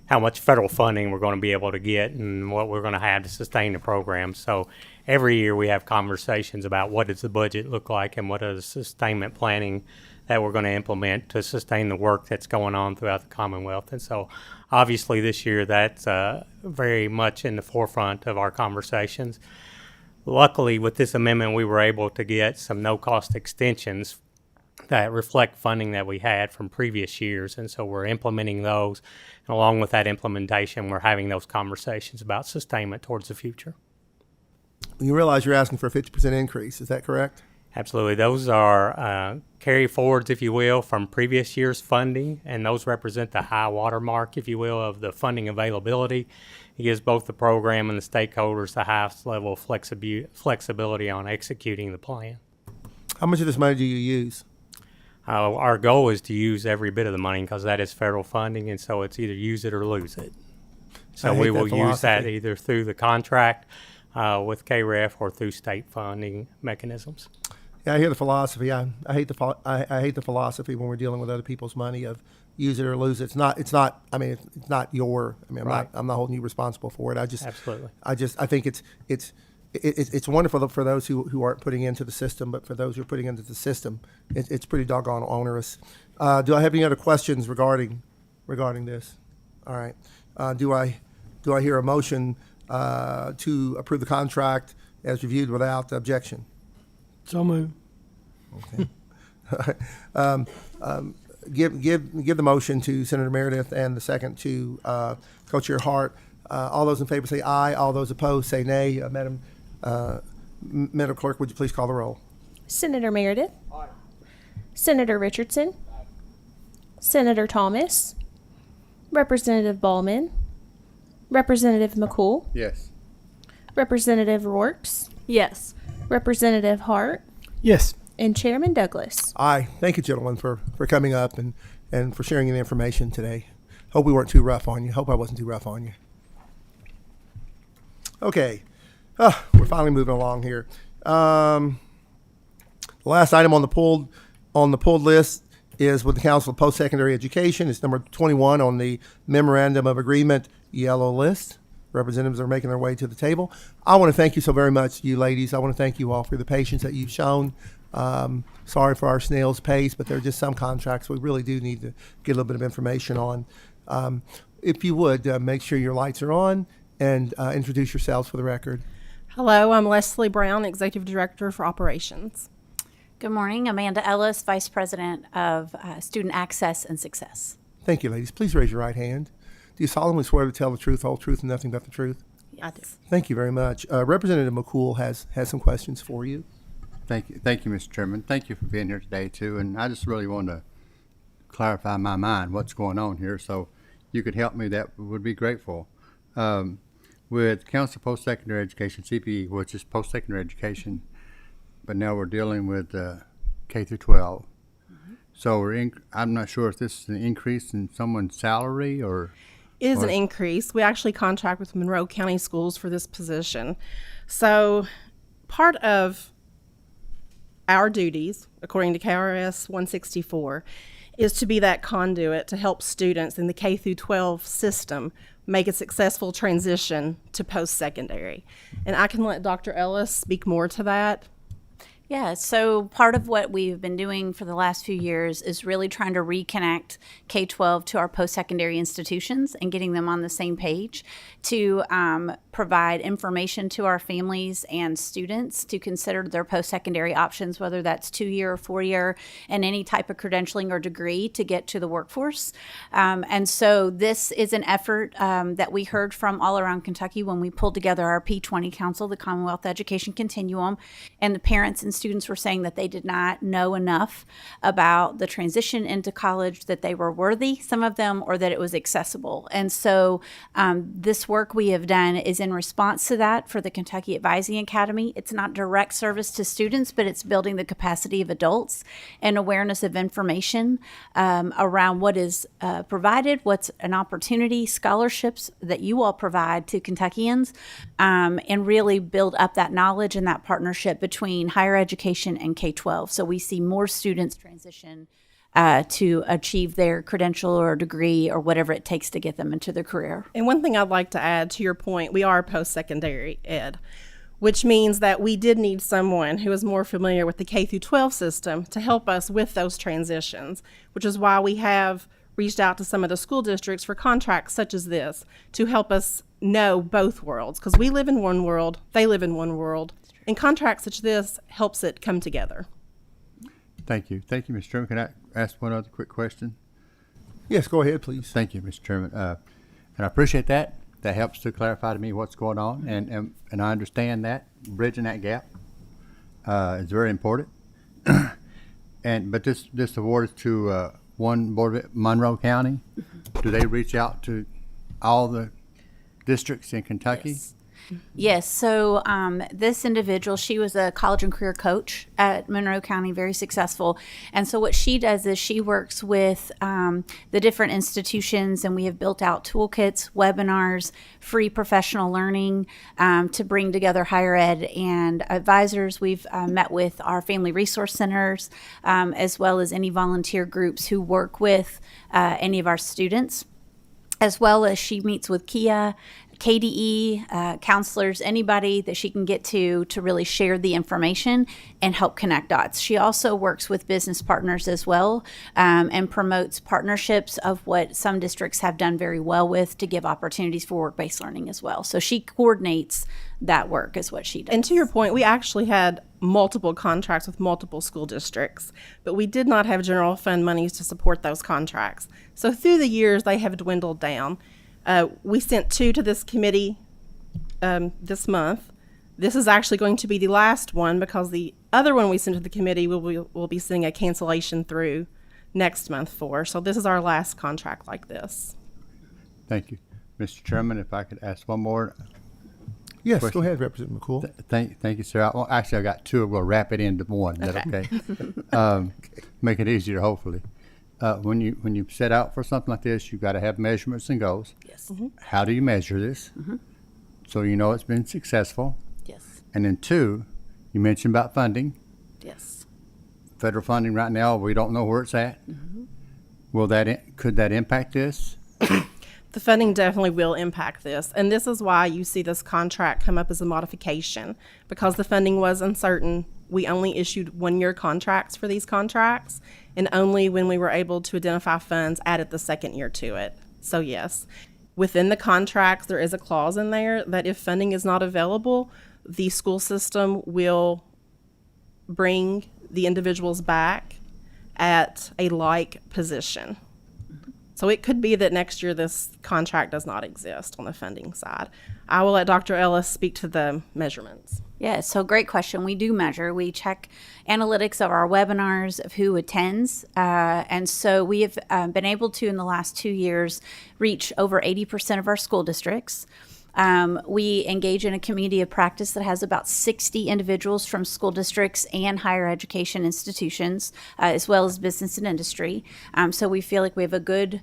how much federal funding we're going to be able to get and what we're going to have to sustain the program. So every year we have conversations about what does the budget look like and what are the sustainment planning that we're going to implement to sustain the work that's going on throughout the Commonwealth. And so obviously this year that's very much in the forefront of our conversations. Luckily, with this amendment, we were able to get some no-cost extensions that reflect funding that we had from previous years, and so we're implementing those. And along with that implementation, we're having those conversations about sustainment towards the future. You realize you're asking for a 50% increase, is that correct? Absolutely. Those are carry forwards, if you will, from previous year's funding, and those represent the high water mark, if you will, of the funding availability. It gives both the program and the stakeholders the highest level of flexibility on executing the plan. How much of this money do you use? Our goal is to use every bit of the money because that is federal funding, and so it's either use it or lose it. So we will use that either through the contract with KREF or through state funding mechanisms. Yeah, I hear the philosophy. I hate the philosophy when we're dealing with other people's money of use it or lose it. It's not. I mean, it's not your. I mean, I'm not holding you responsible for it. Absolutely. I think it's wonderful for those who aren't putting into the system, but for those who are putting into the system, it's pretty doggone onerous. Do I have any other questions regarding this? All right. Do I hear a motion to approve the contract as reviewed without objection? So moved. Okay. Give the motion to Senator Meredith and the second to Co-Chair Hart. All those in favor say aye. All those opposed say nay. Madam Clerk, would you please call the roll? Senator Meredith. Aye. Senator Richardson. Aye. Senator Thomas. Representative Ballman. Representative McCool. Yes. Representative Rorks. Yes. Representative Hart. Yes. And Chairman Douglas. Aye. Thank you, gentlemen, for coming up and for sharing the information today. Hope we weren't too rough on you. Hope I wasn't too rough on you. Okay. We're finally moving along here. The last item on the pulled list is with the Council of Post-Secondary Education. It's number 21 on the Memorandum of Agreement yellow list. Representatives are making their way to the table. I want to thank you so very much, you ladies. I want to thank you all for the patience that you've shown. Sorry for our snail's pace, but there are just some contracts we really do need to get a little bit of information on. If you would, make sure your lights are on and introduce yourselves for the record. Hello, I'm Leslie Brown, Executive Director for Operations. Good morning. Amanda Ellis, Vice President of Student Access and Success. Thank you, ladies. Please raise your right hand. Do you solemnly swear to tell the truth, whole truth, and nothing but the truth? Yes. I do. Thank you very much. Representative McCool has some questions for you. Thank you, Mr. Chairman. Thank you for being here today, too. And I just really want to clarify my mind what's going on here. So you could help me, that would be grateful. With Council of Post-Secondary Education, CPE, which is post-secondary education, but now we're dealing with K through 12. Mm-hmm. So I'm not sure if this is an increase in someone's salary or... It is an increase. We actually contract with Monroe County Schools for this position. So part of our duties, according to KRS 164, is to be that conduit to help students in the K through 12 system make a successful transition to post-secondary. And I can let Dr. Ellis speak more to that. Yeah, so part of what we've been doing for the last few years is really trying to reconnect K-12 to our post-secondary institutions and getting them on the same page to provide information to our families and students to consider their post-secondary options, whether that's 2-year or 4-year, and any type of credentialing or degree to get to the workforce. And so this is an effort that we heard from all around Kentucky when we pulled together our P20 Council, the Commonwealth Education Continuum, and the parents and students were saying that they did not know enough about the transition into college, that they were worthy, some of them, or that it was accessible. And so this work we have done is in response to that for the Kentucky Advising Academy. It's not direct service to students, but it's building the capacity of adults and awareness of information around what is provided, what's an opportunity, scholarships that you all provide to Kentuckians, and really build up that knowledge and that partnership between higher education and K-12. So we see more students transition to achieve their credential or degree or whatever it takes to get them into their career. And one thing I'd like to add to your point, we are post-secondary ed, which means that we did need someone who is more familiar with the K through 12 system to help us with those transitions, which is why we have reached out to some of the school districts for contracts such as this to help us know both worlds, because we live in one world, they live in one world, and contracts such as this helps it come together. Thank you, Mr. Chairman. Can I ask one other quick question? Yes, go ahead, please. Thank you, Mr. Chairman. And I appreciate that. That helps to clarify to me what's going on, and I understand that bridging that gap is very important. But this award is to one board, Monroe County. Do they reach out to all the districts in Kentucky? Yes, so this individual, she was a college and career coach at Monroe County, very successful. And so what she does is she works with the different institutions, and we have built out toolkits, webinars, free professional learning to bring together higher ed and advisors. We've met with our family resource centers, as well as any volunteer groups who work with any of our students, as well as she meets with Kia KDE, counselors, anybody that she can get to really share the information and help connect dots. She also works with business partners as well, and promotes partnerships of what some districts have done very well with to give opportunities for work-based learning as well. So she coordinates that work is what she does. And to your point, we actually had multiple contracts with multiple school districts, but we did not have general fund monies to support those contracts. So through the years, they have dwindled down. We sent 2 to this committee this month. This is actually going to be the last one because the other one we sent to the committee we'll be sending a cancellation through next month for. So this is our last contract like this. Thank you. Mr. Chairman, if I could ask one more. Yes, question. go ahead, Representative McCool. Thank you, sir. Actually, I got 2. We'll wrap it into one. Is that okay? Make it easier, hopefully. When you set out for something like this, you've got to have measurements and goals. Yes. How do you measure this? So you know it's been successful. Yes. And then 2, you mentioned about funding. Yes. Federal funding right now, we don't know where it's at. Could that impact this? The funding definitely will impact this, and this is why you see this contract come up as a modification. Because the funding was uncertain, we only issued 1-year contracts for these contracts, and only when we were able to identify funds added the 2nd year to it. So yes, within the contracts there is a clause in there that if funding is not available, the school system will bring the individuals back at a like position. So it could be that next year this contract does not exist on the funding side. I will let Dr. Ellis speak to the measurements. Yeah, so great question. We do measure. We check analytics of our webinars, of who attends. And so we have been able to, in the last 2 years, reach over 80% of our school districts. We engage in a community of practice that has about 60 individuals from school districts and higher education institutions, as well as business and industry. So we feel like we have a good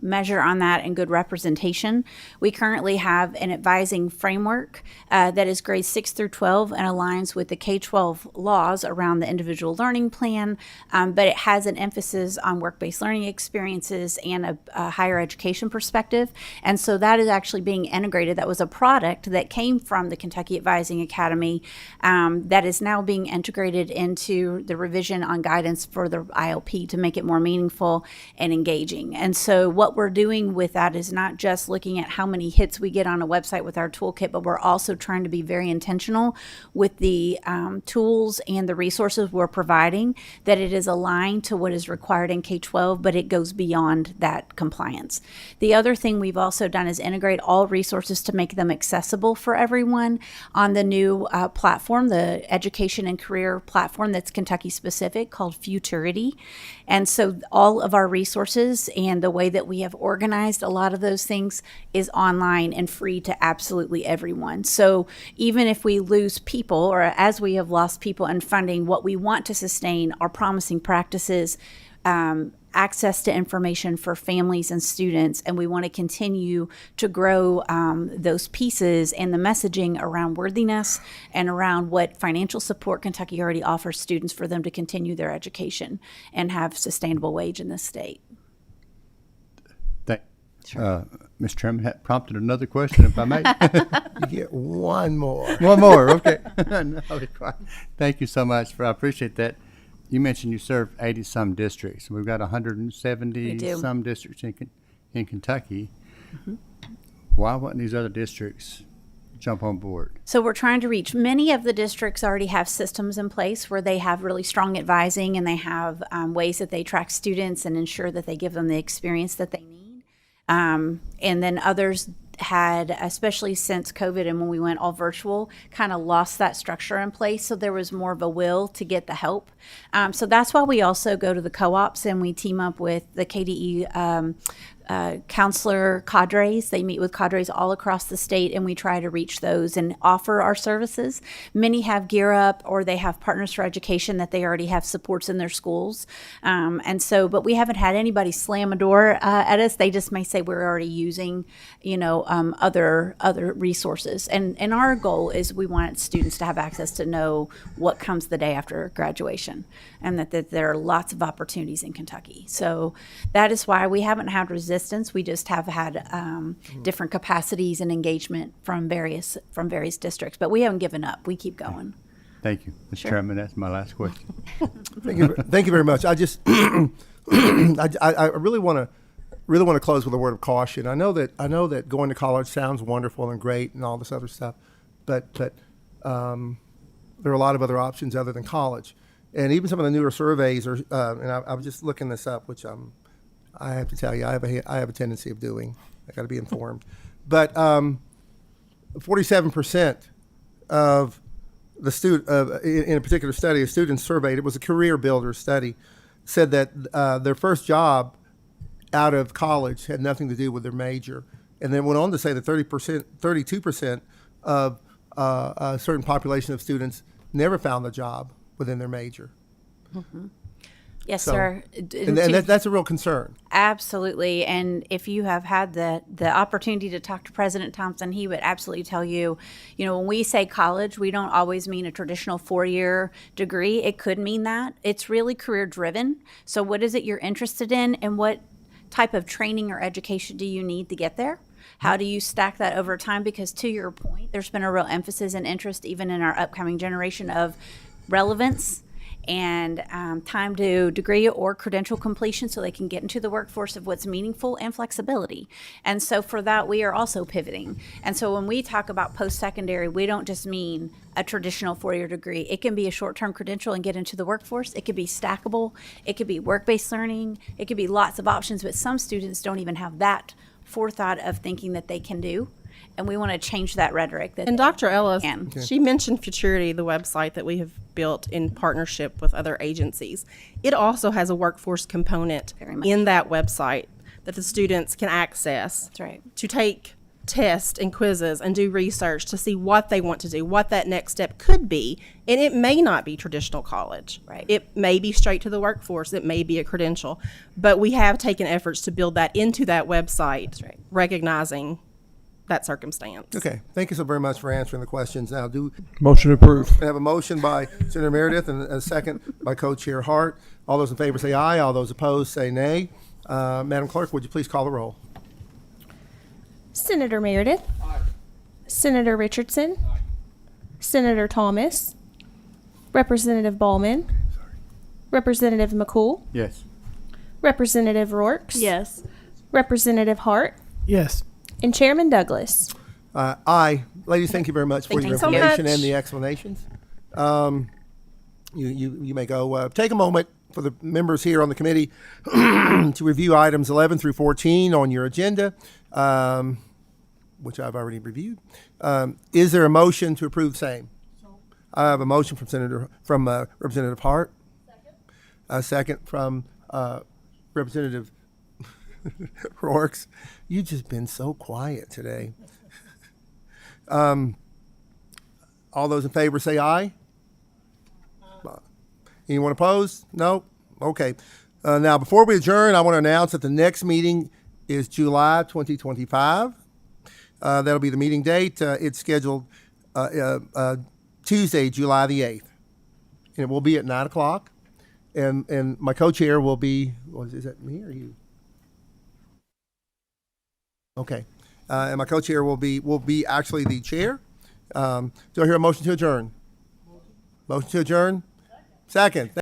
measure on that and good representation. We currently have an advising framework that is grades 6 through 12 and aligns with the K-12 laws around the individual learning plan, but it has an emphasis on work-based learning experiences and a higher education perspective. And so that is actually being integrated. That was a product that came from the Kentucky Advising Academy that is now being integrated into the revision on guidance for the ILP to make it more meaningful and engaging. And so what we're doing with that is not just looking at how many hits we get on a website with our toolkit, but we're also trying to be very intentional with the tools and the resources we're providing, that it is aligned to what is required in K-12, but it goes beyond that compliance. The other thing we've also done is integrate all resources to make them accessible for everyone on the new platform, the education and career platform that's Kentucky specific called Futurity. And so all of our resources and the way that we have organized a lot of those things is online and free to absolutely everyone. So even if we lose people, or as we have lost people in funding, what we want to sustain are promising practices, access to information for families and students, and we want to continue to grow those pieces and the messaging around worthiness and around what financial support Kentucky already offers students for them to continue their education and have sustainable wage in this state. Mr. Chairman, that prompted another question, if I may. You get one more. One more, okay. No, thank you so much. I appreciate that. You mentioned you serve 80-some districts. We've got 170-some districts in Kentucky. Why wouldn't these other districts jump on board? So we're trying to reach. Many of the districts already have systems in place where they have really strong advising, and they have ways that they track students and ensure that they give them the experience that they need. And then others had, especially since COVID and when we went all virtual, kind of lost that structure in place. So there was more of a will to get the help. So that's why we also go to the co-ops and we team up with the KDE counselor cadres. They meet with cadres all across the state, and we try to reach those and offer our services. Many have Gear Up, or they have Partners for Education that they already have supports in their schools. And so, but we haven't had anybody slam a door at us. They just may say we're already using, other resources. And our goal is we want students to have access to know what comes the day after graduation, and that there are lots of opportunities in Kentucky. So that is why we haven't had resistance existence. We just have had different capacities and engagement from various districts. But we haven't given up. We keep going. Thank you, Mr. Chairman. That's my last question. Thank you very much. I just I really want to close with a word of caution. I know that going to college sounds wonderful and great and all this other stuff, but there are a lot of other options other than college. And even some of the newer surveys are, and I was just looking this up, which I have to tell you, I have a tendency of doing. I got to be informed. But 47% of the student in a particular study, a student surveyed, it was a career builder study, said that their first job out of college had nothing to do with their major, and then went on to say that 32% of a certain population of students never found a job within their major. Mm-hmm. Yes, So- sir. And that's a real concern. Absolutely. And if you have had the opportunity to talk to President Thompson, he would absolutely tell you, when we say college, we don't always mean a traditional 4-year degree. It could mean that. It's really career driven. So what is it you're interested in, and what type of training or education do you need to get there? How do you stack that over time? Because to your point, there's been a real emphasis and interest even in our upcoming generation of relevance and time to degree or credential completion so they can get into the workforce of what's meaningful, and flexibility. And so for that, we are also pivoting. And so when we talk about post-secondary, we don't just mean a traditional 4-year degree. It can be a short-term credential and get into the workforce. It could be stackable. It could be work-based learning. It could be lots of options, but some students don't even have that forethought of thinking that they can do. And we want to change that rhetoric. And Dr. Ellis, can. she mentioned Futurity, the website that we have built in partnership with other agencies. It also has a workforce component in that website that the students can access. That's right. To take tests and quizzes and do research to see what they want to do, what that next step could be. And it may not be traditional college. Right. It may be straight to the workforce. It may be a credential. But we have taken efforts to build that into that website, recognizing that circumstance. Okay, thank you so very much for answering the questions. Now, Motion approved. I have a motion by Senator Meredith and a second by Co-Chair Hart. All those in favor say aye. All those opposed say nay. Madam Clerk, would you please call the roll? Senator Meredith. Aye. Senator Richardson. Aye. Senator Thomas. Representative Ballman. Representative McCool. Yes. Representative Rourke. Yes. Representative Hart. Yes. And Chairman Douglas. Aye. Ladies, thank you very much for Thank your you so information much. and the explanations. You may go. Take a moment for the members here on the committee to review items 11 through 14 on your agenda, which I've already reviewed. Is there a motion to approve same? I have a motion from Representative Hart. Second. A second from Representative Rourke. You've just been so quiet today. All those in favor say aye. Anyone opposed? No? Okay. Now, before we adjourn, I want to announce that the next meeting is July 2025. That'll be the meeting date. It's scheduled Tuesday, July the 8th. And it will be at 9 o'clock. And my co-chair will be, is that me or you? Okay. And my co-chair will be actually the chair. Do I hear a motion to adjourn? Motion to adjourn? Second.